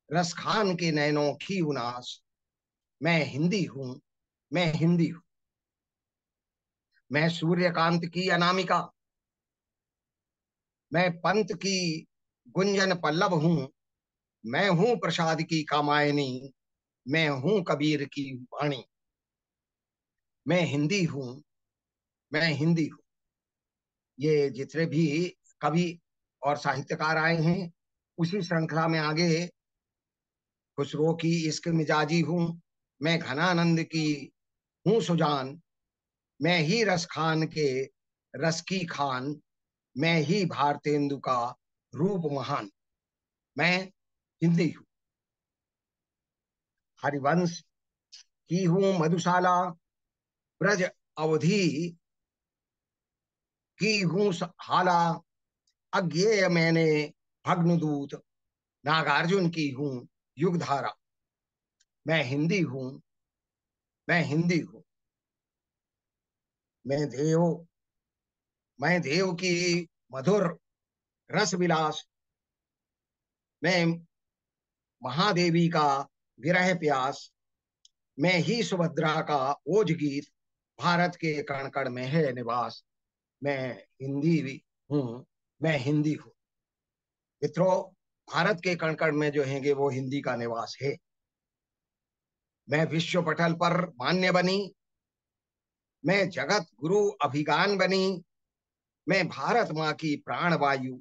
रस खान के नैनों की उनास। मैं हिंदी हूं, मैं हिंदी हूं। मैं सूर्यकांत की अनामिका, मैं पंत की गुंजन पल्लव हूं, मैं हूं प्रसाद की कामायनी, मैं हूं कबीर की वाणी। मैं हिंदी हूं, मैं हिंदी हूं। ये जितने भी कवि और साहित्यकार आए हैं उसी श्रृंखला में आगे खुसरो की इश्क मिजाजी हूं, मैं घनानंद की हूं सुजान, मैं ही रस खान के रस की खान, मैं ही भारतेंदु का रूप महान। मैं हिंदी हूं। हरिवंश की हूं मधुशाला, ब्रज अवधि की हूं हाला, अज्ञेय मैंने भग्नदूत, नागार्जुन की हूं युगधारा। मैं हिंदी हूं, मैं हिंदी हूं। मैं देव, मैं देव की मधुर रस विलास, मैं महादेवी का विरह प्यास, मैं ही सुभद्रा का ओज गीत, भारत के कण कण में है निवास। मैं हिंदी भी हूँ, मैं हिंदी हूँ। मित्रों, भारत के कण कण में जो हैंगे वो हिंदी का निवास है। मैं विश्व पटल पर मान्य बनी, मैं जगत गुरु अभिगान बनी, मैं भारत माँ की प्राण वायु,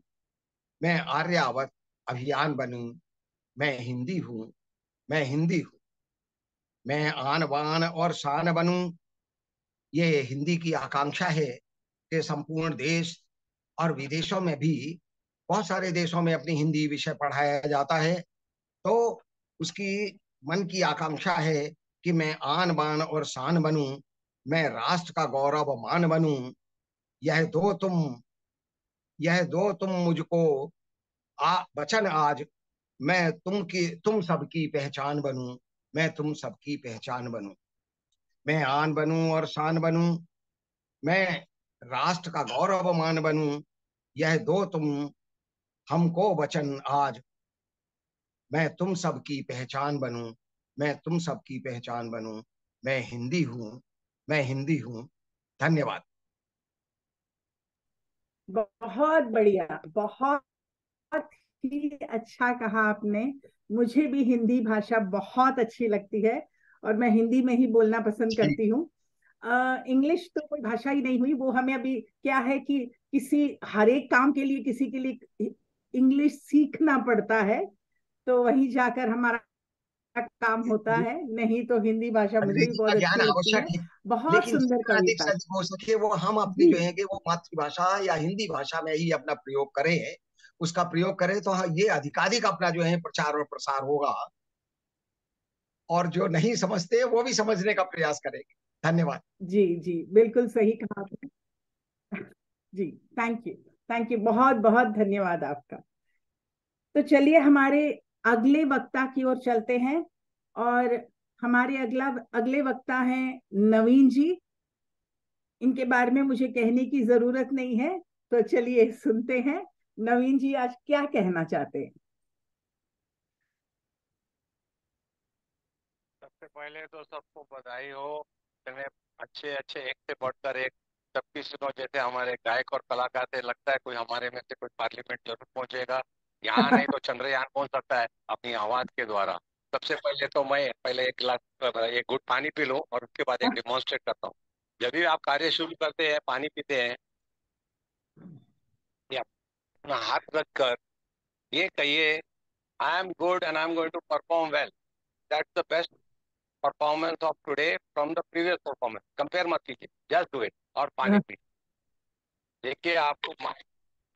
मैं आर्यावत अभियान बनूं। मैं हिंदी हूँ, मैं हिंदी हूँ। मैं आन बान और शान बनूं। ये हिंदी की आकांक्षा है कि संपूर्ण देश और विदेशों में भी, बहुत सारे देशों में अपनी हिंदी विषय पढ़ाया जाता है, तो उसकी मन की आकांक्षा है कि मैं आन बान और शान बनूं, मैं राष्ट्र का गौरव मान बनूं। यह दो तुम, यह दो तुम मुझको वचन आज, मैं तुम सबकी पहचान बनूं, मैं तुम सबकी पहचान बनूं। मैं आन बनूं और शान बनूं, मैं राष्ट्र का गौरव मान बनूं। यह दो तुम हमको वचन आज, मैं तुम सबकी पहचान बनूं, मैं तुम सबकी पहचान बनूं। मैं हिंदी हूं, मैं हिंदी हूं। धन्यवाद। बहुत बढ़िया, बहुत ही अच्छा कहा आपने। मुझे भी हिंदी भाषा बहुत अच्छी लगती है और मैं हिंदी में ही बोलना पसंद करती हूँ। इंग्लिश तो कोई भाषा ही नहीं हुई, वो हमें अभी क्या है कि किसी हर एक काम के लिए किसी के लिए इंग्लिश सीखना पड़ता है, तो वहीं जाकर हमारा काम होता है। नहीं तो हिंदी भाषा मुझे भी अंग्रेजी बहुत का ज्ञान अच्छी लगती आवश्यक है। है, बहुत लेकिन सुंदर जितना अधिक कविता। से अधिक हो सके वो हम अपनी जी जो है कि वो मातृभाषा या हिंदी भाषा में ही अपना प्रयोग करें, उसका प्रयोग करें, तो ये अधिकाधिक अपना जो है प्रचार और प्रसार होगा, और जो नहीं समझते वो भी समझने का प्रयास करेंगे। धन्यवाद। जी जी, बिल्कुल सही कहा आपने। जी, थैंक यू, थैंक यू, बहुत बहुत धन्यवाद आपका। तो चलिए हमारे अगले वक्ता की ओर चलते हैं, और हमारे अगले वक्ता हैं नवीन जी। इनके बारे में मुझे कहने की जरूरत नहीं है, तो चलिए सुनते हैं नवीन जी आज क्या कहना चाहते हैं। सबसे पहले तो सबको बधाई हो। इतने अच्छे अच्छे एक से बढ़कर एक सबकी सुनो जैसे हमारे गायक और कलाकार थे, लगता है कोई हमारे में से कोई पार्लियामेंट जरूर पहुंचेगा। यहाँ नहीं तो चंद्रयान पहुंच सकता है अपनी आवाज के द्वारा। सबसे पहले तो मैं पहले एक गिलास एक घुट पानी पी लूं और उसके बाद एक डेमोन्स्ट्रेट करता हूँ। जब भी आप कार्य शुरू करते हैं पानी पीते हैं अपना हाथ रखकर ये कहिए, I am good and I am going to perform well, that's the best performance of today from the previous performance. Compare मत कीजिए, जस्ट डू इट। और पानी पी, देखिए आपको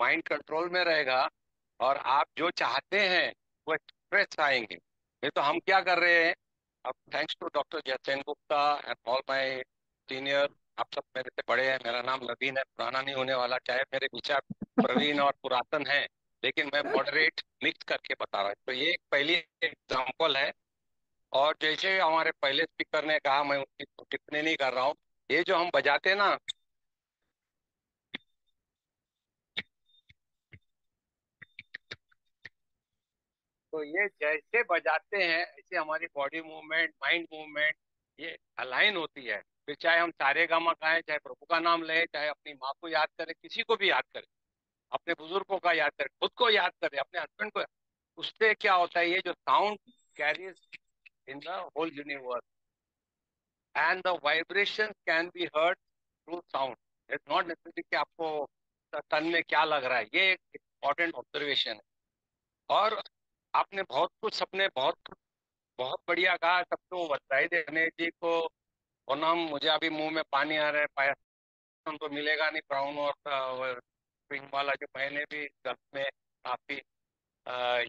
माइंड कंट्रोल में रहेगा और आप जो चाहते हैं वो एक्सप्रेस आएंगे। नहीं तो हम क्या कर रहे हैं अब, thanks to doctor Jaisen Gupta and all my senior, आप सब मेरे से बड़े हैं, मेरा नाम नवीन है, पुराना नहीं होने वाला, चाहे मेरे विचार प्रवीण और पुरातन हैं, लेकिन मैं मॉडरेट मिक्स करके बता रहा हूँ। तो ये एक पहली एग्जाम्पल है। और जैसे हमारे पहले स्पीकर ने कहा, मैं उनकी टिप्पणी नहीं कर रहा हूँ, ये जो हम बजाते ना, तो ये जैसे बजाते हैं ऐसे हमारी बॉडी मूवमेंट, माइंड मूवमेंट ये अलाइन होती है। फिर चाहे हम सारे गामा गाएं, चाहे प्रभु का नाम लें, चाहे अपनी माँ को याद करें, किसी को भी याद करें, अपने बुजुर्गों का याद करें, खुद को याद करें, अपने हस्बैंड को, उससे क्या होता है, ये जो sound carries in the whole universe and the vibration can be heard through sound. It's not necessary कि आपको तन में क्या लग रहा है, ये एक इम्पॉर्टेंट ऑब्जर्वेशन है। और आपने बहुत कुछ सपने बहुत बहुत बढ़िया कहा, सबको बधाई देने जी को। और नाम मुझे अभी मुंह में पानी आ रहा है, पाया तो मिलेगा नहीं ब्राउन और पिंक वाला, जो मैंने भी घर में काफी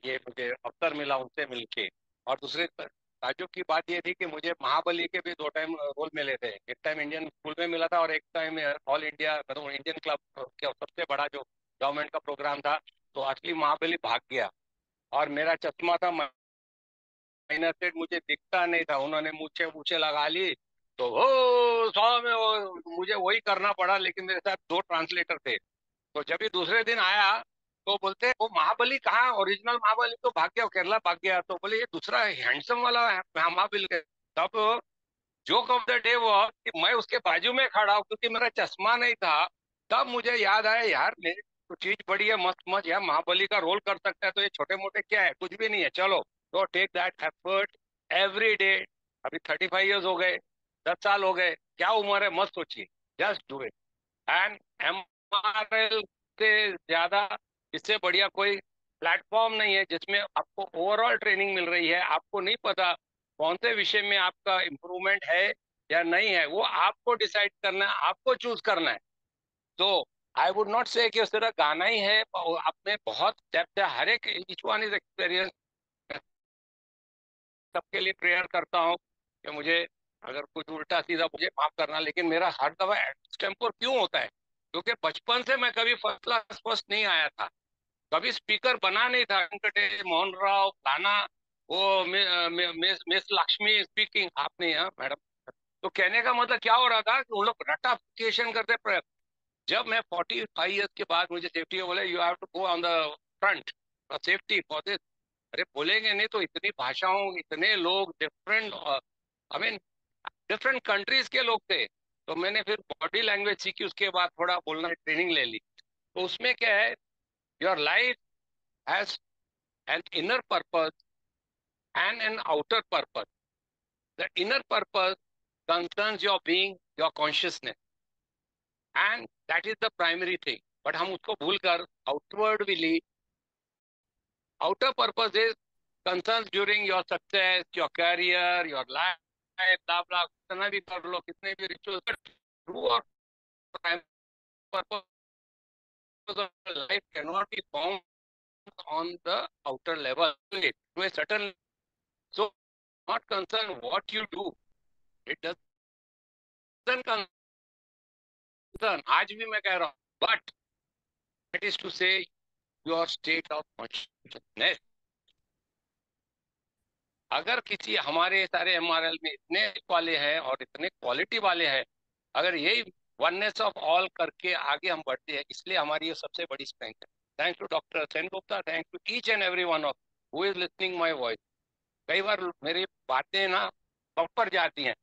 ये मुझे अवसर मिला उनसे मिलके। और दूसरे ताज्जुब की बात ये थी कि मुझे महाबली के भी 2 टाइम रोल मिले थे, एक टाइम इंडियन स्कूल में मिला था और एक टाइम ऑल इंडिया मतलब इंडियन क्लब के सबसे बड़ा जो गवर्नमेंट का प्रोग्राम था, तो असली महाबली भाग गया और मेरा चश्मा था माइनस सेट, मुझे दिखता नहीं था, उन्होंने मुझे पूछे लगा ली, तो ओ सौ में मुझे वही करना पड़ा, लेकिन मेरे साथ 2 ट्रांसलेटर थे। तो जब भी दूसरे दिन आया तो बोलते वो महाबली कहाँ, ओरिजिनल महाबली तो भाग गया, केरला भाग गया। तो बोले ये दूसरा हैंडसम वाला महाबली। तब जोक ऑफ द डे वो कि मैं उसके बाजू में खड़ा हूँ क्योंकि मेरा चश्मा नहीं था। तब मुझे याद आया, यार मेरी तो चीज बड़ी है, मस्त मस्त, यार महाबली का रोल कर सकता है, तो ये छोटे मोटे क्या है, कुछ भी नहीं है, चलो तो take that effort every day. अभी 35 ईयर्स हो गए, 10 साल हो गए, क्या उम्र है, मत सोचिए, just do it. And MRL से ज्यादा इससे बढ़िया कोई प्लेटफॉर्म नहीं है जिसमें आपको ओवरऑल ट्रेनिंग मिल रही है। आपको नहीं पता कौन से विषय में आपका इम्प्रूवमेंट है या नहीं है, वो आपको डिसाइड करना है, आपको चूज करना है। तो आई वुड नॉट से कि सिर्फ गाना ही है, आप में बहुत डेप्थ है, हर एक ईच वन इज एक्सपीरियंस। सबके लिए प्रेयर करता हूँ कि मुझे अगर कुछ उल्टा सीधा मुझे माफ करना, लेकिन मेरा हर दफा टेम्पर क्यों होता है, क्योंकि बचपन से मैं कभी फर्स्ट क्लास फर्स्ट नहीं आया था, कभी स्पीकर बना नहीं था। वेंकटेश मोहन राव गाना, वो मिस लक्ष्मी स्पीकिंग, आपने यहाँ मैडम। तो कहने का मतलब क्या हो रहा था कि उन लोग रटाफिकेशन करते। जब मैं 45 ईयर्स के बाद मुझे सेफ्टी बोले you have to go on the front safety for this, अरे बोलेंगे नहीं तो, इतनी भाषाओं, इतने लोग, different I mean different countries के लोग थे। तो मैंने फिर बॉडी लैंग्वेज सीखी, उसके बाद थोड़ा बोलना ट्रेनिंग ले ली। तो उसमें क्या है, your life has an inner purpose and an outer purpose. The inner purpose concerns your being, your consciousness, and that is the primary thing. But हम उसको भूलकर outwardly, outer purpose is concerns during your success, your career, your life, blah blah, कितना भी कर लो, कितने भी ritual, true or purpose of life cannot be found on the outer level to a certain. So not concern what you do, it doesn't concern, आज भी मैं कह रहा हूँ, but it is to say your state of consciousness. अगर किसी हमारे सारे MRL में इतने वाले हैं और इतने क्वालिटी वाले हैं, अगर यही वननेस ऑफ ऑल करके आगे हम बढ़ते हैं, इसलिए हमारी ये सबसे बड़ी स्ट्रेंथ है। Thanks to doctor Sen Gupta, thanks to each and every one of who is listening my voice. कई बार मेरी बातें ना टॉप पर जाती हैं,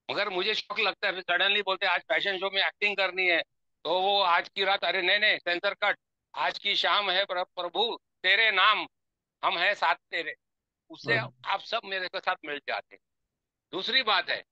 मगर मुझे शौक लगता है, सडनली बोलते हैं आज फैशन शो में एक्टिंग करनी है, तो वो आज की रात, अरे नहीं नहीं सेंसर कट, आज की शाम है प्रभु तेरे नाम, हम है साथ तेरे, उससे आप सब मेरे के साथ मिल जाते हैं। दूसरी बात है,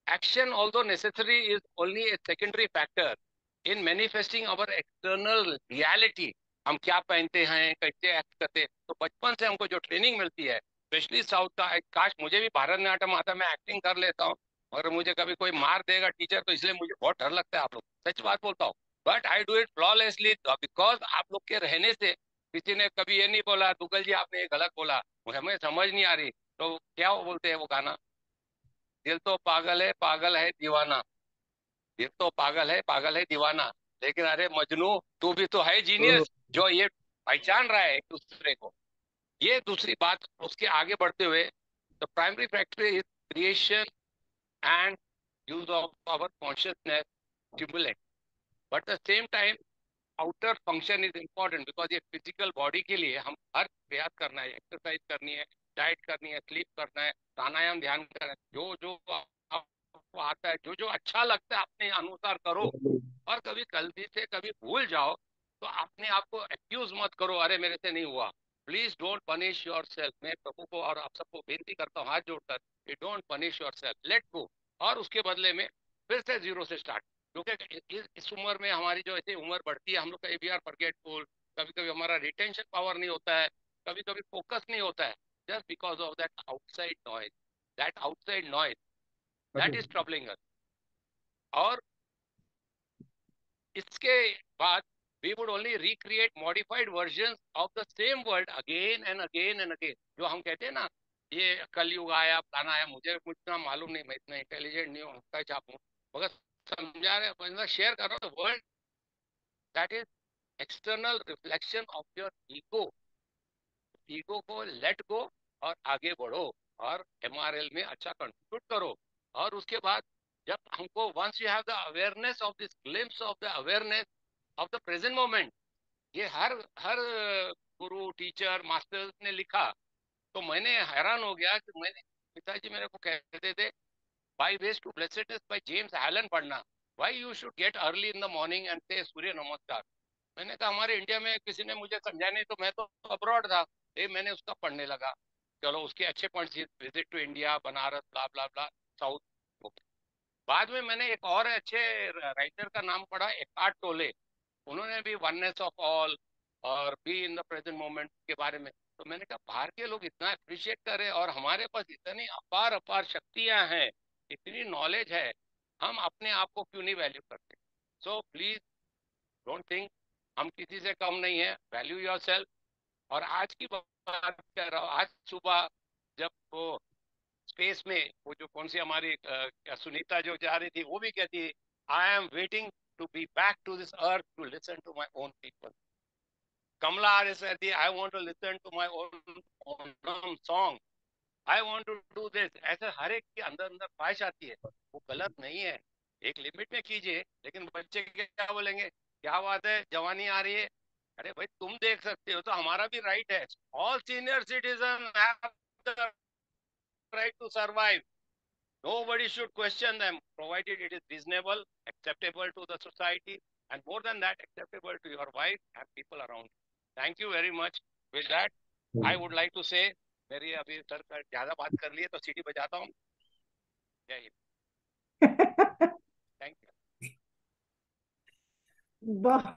action although necessary is only a secondary factor in manifesting our external reality, हम क्या पहनते हैं, कैसे एक्ट करते हैं। तो बचपन से हमको जो ट्रेनिंग मिलती है, स्पेशली साउथ का, काश मुझे भी भारतनाट्यम आता, मैं एक्टिंग कर लेता हूँ। और मुझे कभी कोई मार देगा टीचर तो इसलिए मुझे बहुत डर लगता है आप लोग, सच बात बोलता हूँ। But I do it flawlessly because आप लोग के रहने से किसी ने कभी ये नहीं बोला दुगल जी आपने ये गलत बोला, हमें समझ नहीं आ रही। तो क्या बोलते हैं वो गाना, दिल तो पागल है दीवाना, दिल तो पागल है दीवाना, लेकिन अरे मजनू तू भी तो है जीनियस जो ये पहचान रहा है एक दूसरे को। ये दूसरी बात, उसके आगे बढ़ते हुए the primary factor is creation and use of our consciousness stimulate, but the same time outer function is important because ये फिजिकल बॉडी के लिए हम हर प्रयास करना है, एक्सरसाइज करनी है, डाइट करनी है, स्लीप करना है, प्राणायाम ध्यान करना है, जो जो आपको आता है, जो जो अच्छा लगता है अपने अनुसार करो। और कभी गलती से कभी भूल जाओ तो अपने आप को एक्यूज मत करो, अरे मेरे से नहीं हुआ। Please don't punish your self. मैं प्रभु को और आप सबको बेनती करता हूँ हाथ जोड़कर, don't punish your self, let go. और उसके बदले में फिर से जीरो से स्टार्ट, क्योंकि इस उम्र में हमारी जो ऐसी उम्र बढ़ती है हम लोग का वी आर फॉरगेटफुल, कभी कभी हमारा रिटेंशन पावर नहीं होता है, कभी कभी फोकस नहीं होता है, just because of that outside noise, that is troubling us. और इसके बाद we would only recreate modified versions of the same word again and again and again। जो हम कहते हैं ना ये कलयुग आया फलाना आया, मुझे कुछ ना मालूम नहीं, मैं इतना इंटेलिजेंट नहीं हूँ, कई छापूं, मगर समझा रहे शेयर कर रहा हूँ। Word that is external reflection of your ego, ego को लेट गो और आगे बढ़ो और MRL में अच्छा कंट्रीब्यूट करो। और उसके बाद जब हमको once you have the awareness of this glimpse of the awareness of the present moment, ये हर हर गुरु टीचर मास्टर्स ने लिखा, तो मैंने हैरान हो गया कि मैंने पिताजी मेरे को कहते थे by ways to blessedness by James Allen पढ़ना, why you should get early in the morning and say Surya नमस्कार। मैंने कहा हमारे इंडिया में किसी ने मुझे समझा नहीं, तो मैं तो अब्रॉड था, मैंने उसका पढ़ने लगा, चलो उसके अच्छे points, visit to India, Banaras, blah blah blah, south. बाद में मैंने एक और अच्छे राइटर का नाम पढ़ा, एकार्ट टोले, उन्होंने भी वननेस ऑफ ऑल और be in the present moment के बारे में। तो मैंने कहा बाहर के लोग इतना अप्रिशिएट कर रहे हैं और हमारे पास इतनी अपार अपार शक्तियां हैं, इतनी नॉलेज है, हम अपने आप को क्यों नहीं वैल्यू करते। सो प्लीज डोंट थिंक हम किसी से कम नहीं है, वैल्यू योरसेल्फ। और आज की बात कर रहा हूँ, आज सुबह जब वो स्पेस में वो जो कौन सी हमारी सुनीता जो जा रही थी, वो भी कहती है I am waiting to be back to this earth to listen to my own people. Kamala Harris said, I want to listen to my own song. I want to do this. ऐसे हर एक के अंदर अंदर ख्वाहिश आती है, वो गलत नहीं है, एक लिमिट में कीजिए। लेकिन बच्चे क्या बोलेंगे, क्या बात है जवानी आ रही है, अरे भाई तुम देख सकते हो तो हमारा भी राइट है। All senior citizen have the right to survive. Nobody should question them, provided it is reasonable, acceptable to the society, and more than that, acceptable to your wife and people around you. Thank you very much. With that, I would like to say, मेरी अभी sir ज्यादा बात कर लिए तो सीटी बजाता हूँ। जय हिंद। Thank you. बहुत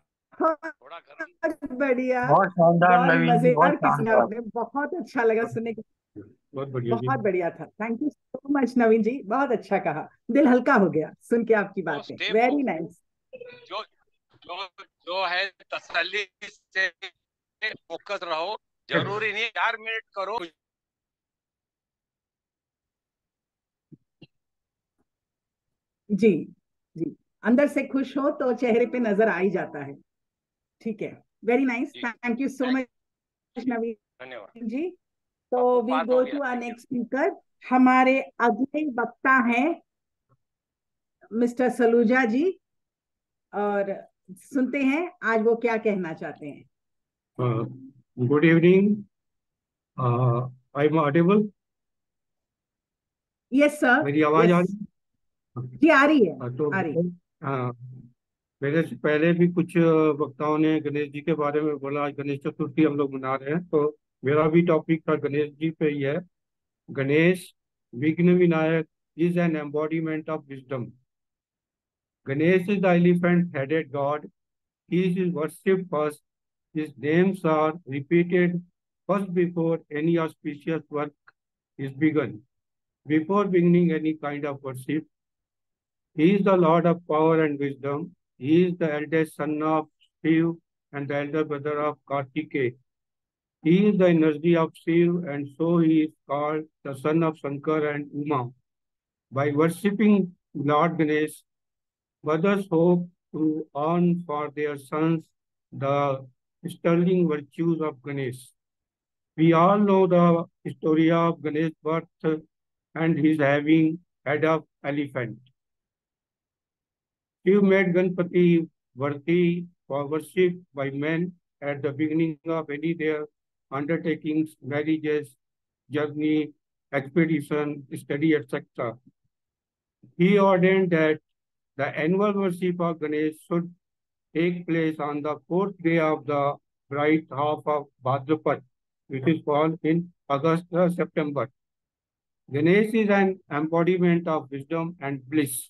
बढ़िया, बहुत शानदार बहुत नवीन जी, बहुत मजेदार किस्म शानदार, आपने, बहुत अच्छा लगा सुनने के, बहुत बढ़िया जी। बहुत बढ़िया था। थैंक यू सो मच नवीन जी, बहुत अच्छा कहा, दिल हल्का हो गया सुन के आपकी बातें, वेरी नाइस। जो जो जो है तसल्ली से फोकस रहो, जरूरी नहीं 4 मिनट करो। जी जी, अंदर से खुश हो तो चेहरे पे नजर आ ही जाता है। ठीक है, very nice, thank you so much Naveen धन्यवाद जी। तो we go to our next speaker. हमारे अगले वक्ता हैं मिस्टर सलूजा जी, और सुनते हैं आज वो क्या कहना चाहते हैं। Good evening, I am audible? Yes sir, मेरी आवाज आ रही जी? आ रही है, तो आ रही है। हाँ, मेरे से पहले भी कुछ वक्ताओं ने गणेश जी के बारे में बोला। आज गणेश चतुर्थी हम लोग मना रहे हैं, तो मेरा भी टॉपिक था गणेश जी पे ही है। गणेश विघ्न Vinayak is an embodiment of wisdom. Ganesh is the elephant-headed god. He is worshipped first. His names are repeated first before any auspicious work is begun. Before beginning any kind of worship, he is the Lord of power and wisdom. He is the eldest son of Shiv and the elder brother of Kartikeya. He is the energy of Shiv, and so he is called the son of Shankar and Uma. By worshipping Lord Ganesh, mothers hope to earn for their sons the sterling virtues of Ganesh. We all know the story of Ganesh's birth and his having head of elephant. Shiv made Ganpati worthy for worship by men at the beginning of any their undertakings, marriages, journey, expedition, study, etc. He ordained that the annual worship of Ganesh should take place on the fourth day of the bright half of Bhadrapad, which is called in August or September. Ganesh is an embodiment of wisdom and bliss.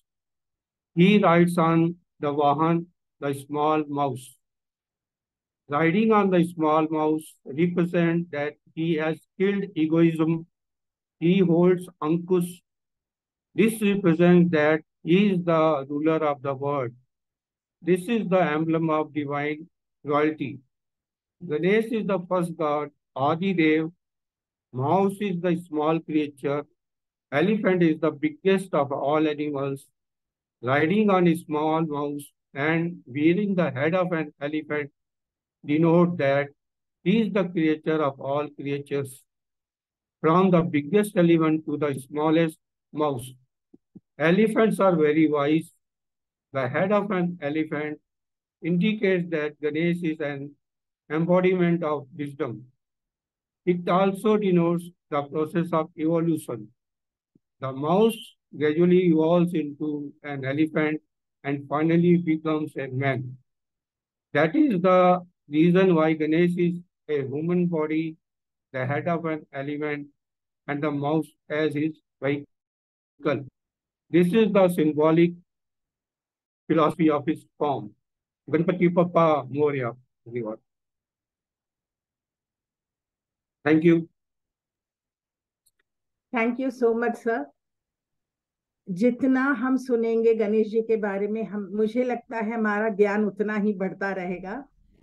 He rides on the Vahan, the small mouse. Riding on the small mouse represents that he has killed egoism. He holds Ankush. This represents that he is the ruler of the world. This is the emblem of divine royalty. Ganesh is the first god, Adi Dev. Mouse is the small creature. Elephant is the biggest of all animals. Riding on a small mouse and wearing the head of an elephant denote that he is the creator of all creatures, from the biggest elephant to the smallest mouse. Elephants are very wise. The head of an elephant indicates that Ganesh is an embodiment of wisdom. It also denotes the process of evolution. The mouse gradually evolves into an elephant and finally becomes a man. That is the reason why Ganesh is a human body, the head of an elephant, and the mouse as his vehicle. This is the symbolic philosophy of his form. Ganpati Bappa Moria, everyone. Thank you. Thank you so much sir. जितना हम सुनेंगे गणेश जी के बारे में मुझे लगता है हमारा ज्ञान उतना ही बढ़ता रहेगा.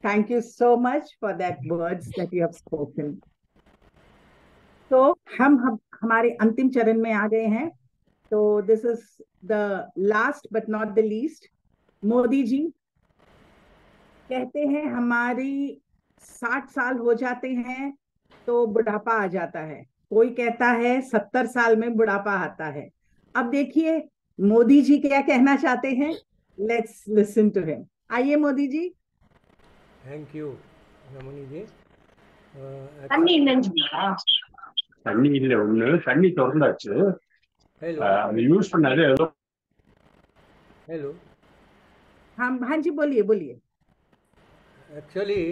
Thank you so much for that words that you have spoken. तो हम हमारे अंतिम चरण में आ गए हैं. तो this is the last but not the least. Modi ji कहते हैं हमारी 60 साल हो जाते हैं तो बुढ़ापा आ जाता है. कोई कहता है 70 साल में बुढ़ापा आता है. अब देखिए मोदी जी क्या कहना चाहते हैं. Let's listen to him. आइए मोदी जी. थैंक यू रमणी जी. தண்ணி இல்லை ஒண்ணு தண்ணி திறந்தாச்சு அது யூஸ் பண்ணாலே ஏதோ. हेलो. हाँ जी बोलिए बोलिए. Actually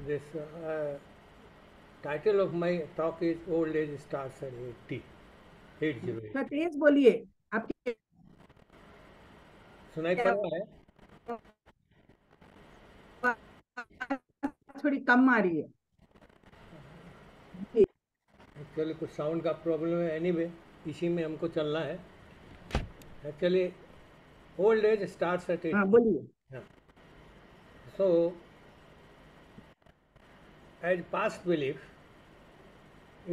this title of my talk is old age starts at 80. तो तेज बोलिए. आपकी सुनाई पड़ रहा है? थोड़ी कम आ रही है. एक्चुअली कुछ साउंड का प्रॉब्लम है. एनीवे इसी में हमको चलना है. Actually old age starts at 80. हाँ बोलिए. So, as past belief,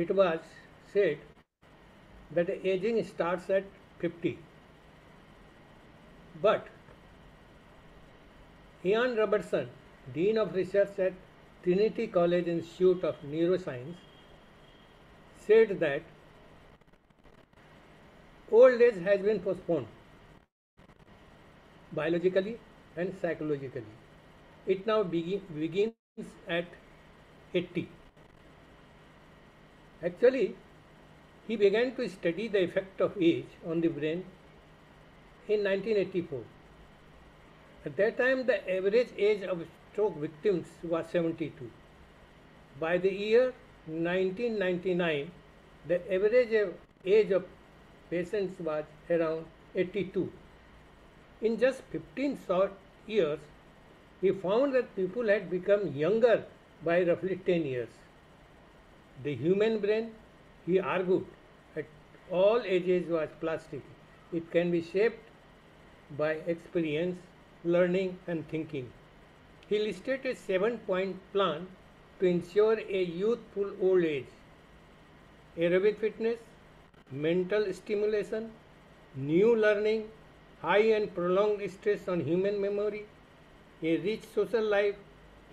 it was said that aging starts at 50. But Ian Robertson, Dean of Research at Trinity College Institute of Neuroscience, said that old age has been postponed biologically and psychologically. It now begins at 80. Actually, he began to study the effect of age on the brain in 1984. At that time, the average age of stroke victims was 72. By the year 1999, the average age of patients was around 82. In just 15 short years, he found that people had become younger by roughly 10 years. The human brain, he argued, at all ages was plastic. It can be shaped by experience, learning, and thinking. He listed a 7-point plan to ensure a youthful old age: aerobic fitness, mental stimulation, new learning, high and prolonged stress on human memory, a rich social life,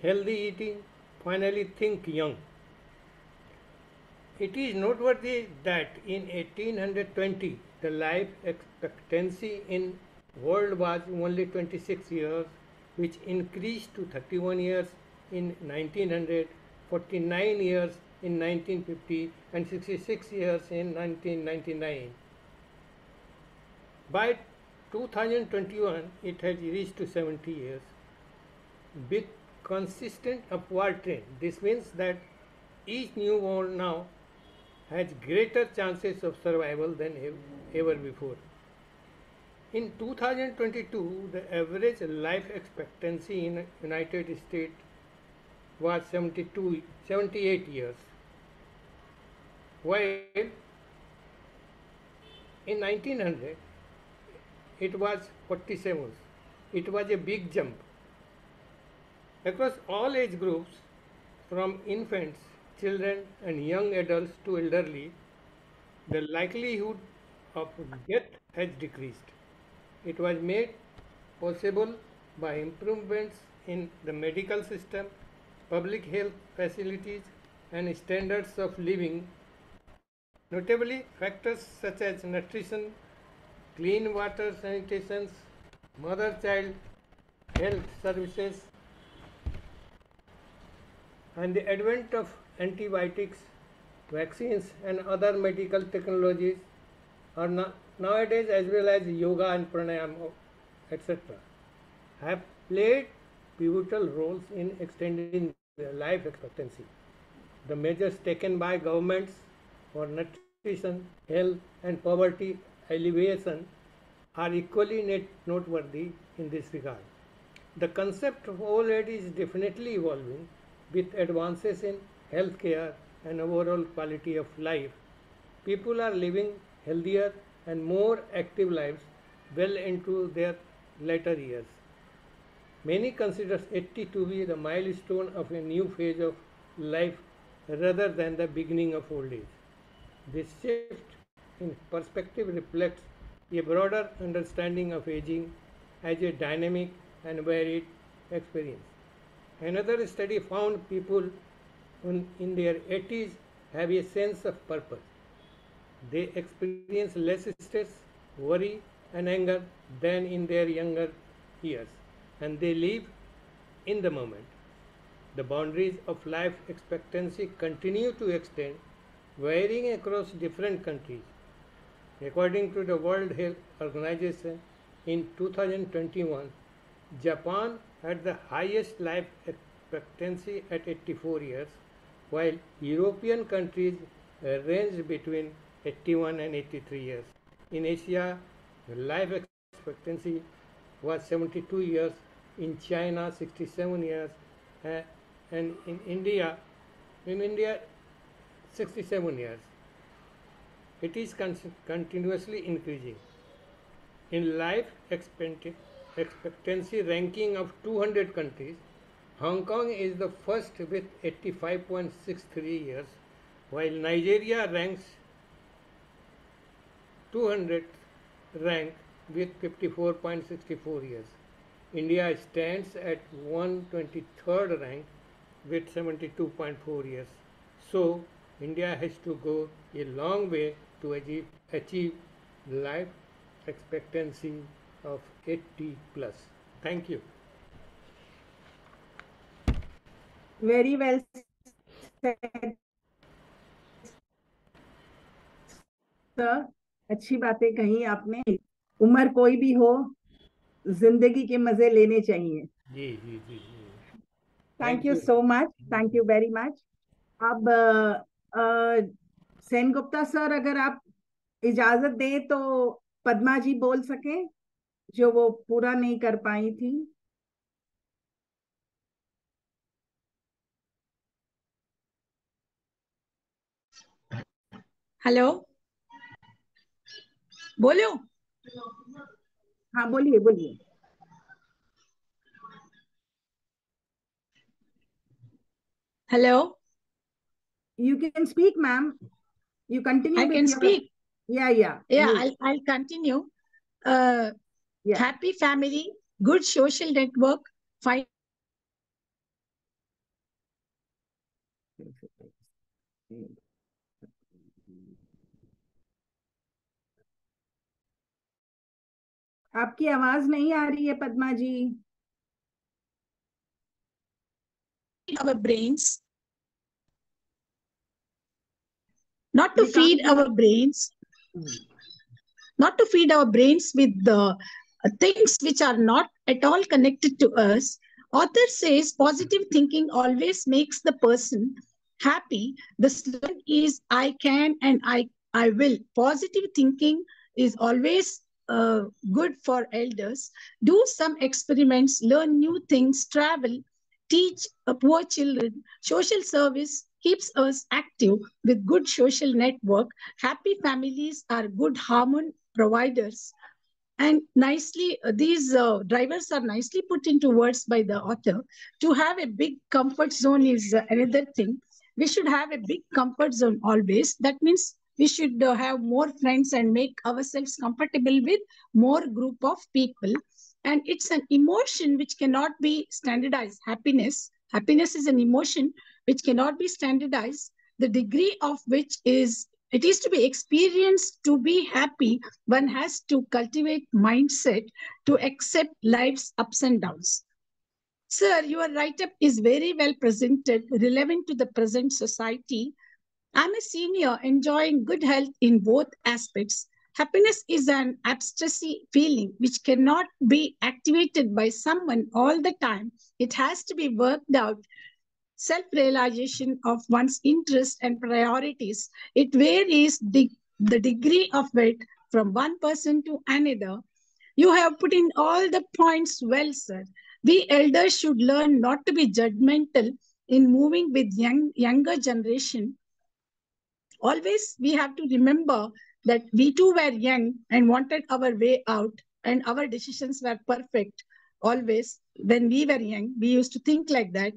healthy eating, finally think young. It is noteworthy that in 1820 the life expectancy in world was only 26 years, which increased to 31 years in 1900, 49 years in 1950, and 66 years in 1999. By 2021, it has reached to 70 years with consistent upward trend. This means that each newborn now has greater chances of survival than ever before. In 2022, the average life expectancy in United States was 78 years, while in 1900 it was 47. It was a big jump. Across all age groups, from infants, children, and young adults to elderly, the likelihood of death has decreased. It was made possible by improvements in the medical system, public health facilities, and standards of living, notably factors such as nutrition, clean water, sanitation, mother-child health services, and the advent of antibiotics, vaccines, and other medical technologies are nowadays, as well as yoga and pranayama, etc., have played pivotal roles in extending the life expectancy. The measures taken by governments for nutrition, health, and poverty alleviation are equally noteworthy in this regard. The concept of old age is definitely evolving with advances in healthcare and overall quality of life. People are living healthier and more active lives well into their later years. Many consider 80 to be the milestone of a new phase of life rather than the beginning of old age. This shift in perspective reflects a broader understanding of aging as a dynamic and varied experience. Another study found people in their 80s have a sense of purpose. They experience less stress, worry, and anger than in their younger years, and they live in the moment. The boundaries of life expectancy continue to extend, varying across different countries. According to the World Health Organization, in 2021, Japan had the highest life expectancy at 84 years, while European countries ranged between 81 and 83 years. In Asia, the life expectancy was 72 years, in China 67 years, and in India 67 years. It is continuously increasing. In life expectancy ranking of 200 countries, Hong Kong is the first with 85.63 years, while Nigeria ranks 200th rank with 54.64 years. India stands at 123rd rank with 72.4 years. So, India has to go a long way to achieve life expectancy of 80 plus. Thank you. Very well said, sir. अच्छी बातें कही आपने. उम्र कोई भी हो, जिंदगी के मजे लेने चाहिए. जी जी जी. Thank you so much. Thank you very much. अब सेन गुप्ता सर, अगर आप इजाजत दें तो पद्मा जी बोल सके जो वो पूरा नहीं कर पाई थी. हेलो, बोलो। हाँ बोलिए बोलिए। Hello, You can speak, ma'am. You continue I with can your. speak. Yeah. Yeah, You- I'll continue. Yeah. Happy family, good social network, fine. आपकी आवाज नहीं आ रही है पद्मा जी। Our brains, not to We can't feed hear. our brains, not to feed our brains with the things which are not at all connected to us. Author says positive thinking always makes the person happy. The slogan is I can and I will. Positive thinking is always good for elders. Do some experiments, learn new things, travel, teach poor children. Social service keeps us active with good social network. Happy families are good harmony providers. And nicely, these drivers are nicely put into words by the author. To have a big comfort zone is another thing. We should have a big comfort zone always. That means we should have more friends and make ourselves comfortable with more group of people. And it's an emotion which cannot be standardized. Happiness is an emotion which cannot be standardized. The degree of which is it is to be experienced. To be happy, one has to cultivate mindset to accept life's ups and downs. Sir, your write-up is very well presented, relevant to the present society. I'm a senior enjoying good health in both aspects. Happiness is an abstract feeling which cannot be activated by someone all the time. It has to be worked out. Self-realization of one's interests and priorities. It varies the degree of it from one person to another. You have put in all the points well, sir. We elders should learn not to be judgmental in moving with younger generation. Always we have to remember that we too were young and wanted our way out, and our decisions were perfect. Always, when we were young, we used to think like that.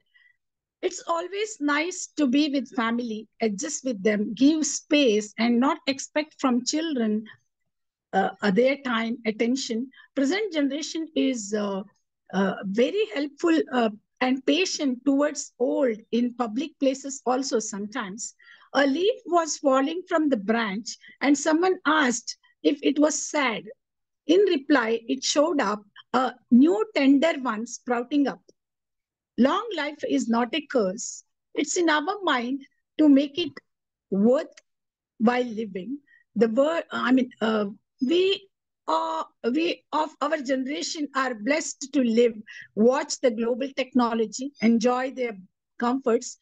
It's always nice to be with family, adjust with them, give space, and not expect from children their time, attention. Present generation is very helpful and patient towards old in public places also sometimes. A leaf was falling from the branch and someone asked if it was sad. In reply, it showed up a new tender one sprouting up. Long life is not a curse. It's in our mind to make it worth while living. The word, we of our generation are blessed to live, watch the global technology, enjoy their comforts.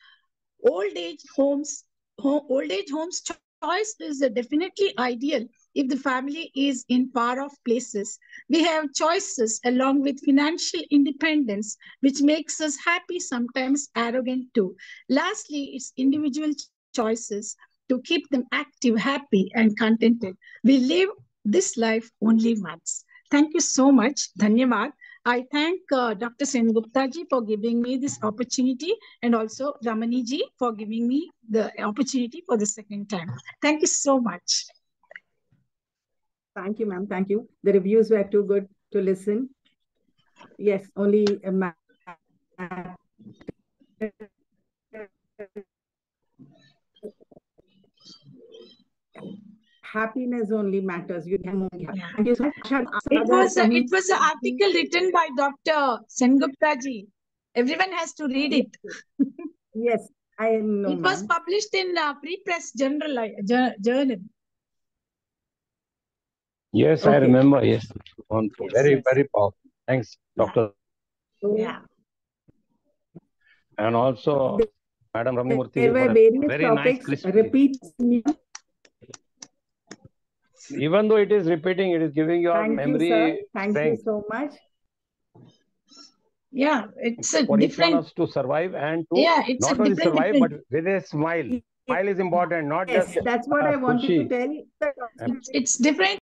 Old age homes choice is definitely ideal if the family is in far off places. We have choices along with financial independence, which makes us happy, sometimes arrogant too. Lastly, it's individual choices to keep them active, happy, and contented. We live this life only once. Thank you so much. Dhanyavad. I thank Dr. Sengupta ji for giving me this opportunity, and also Ramani ji for giving me the opportunity for the second time. Thank you so much. Thank you, ma'am. Thank you. The reviews were too good to listen. Yes, only happiness only matters. You can. Thank you so much. It was an article written by Dr. Sengupta ji. Everyone has to read it. Yes, I know. It was published in Free Press Journal. Yes, Okay. I remember. Yes, Yes, very, yes. very powerful. Thanks, Doctor. Yeah. And also, Madam Ramani Murthy, There were for a various very nice, topics. crisp. Repeat. Even though it is repeating, it is giving your Thank memory you, sir. Thank strength you so much. Yeah, it's a for each one different. of us to survive and to Yeah, it's not a only different. survive but with a smile. Smile is important, not Yes, just that's what I wanted to Khushi. tell. It's different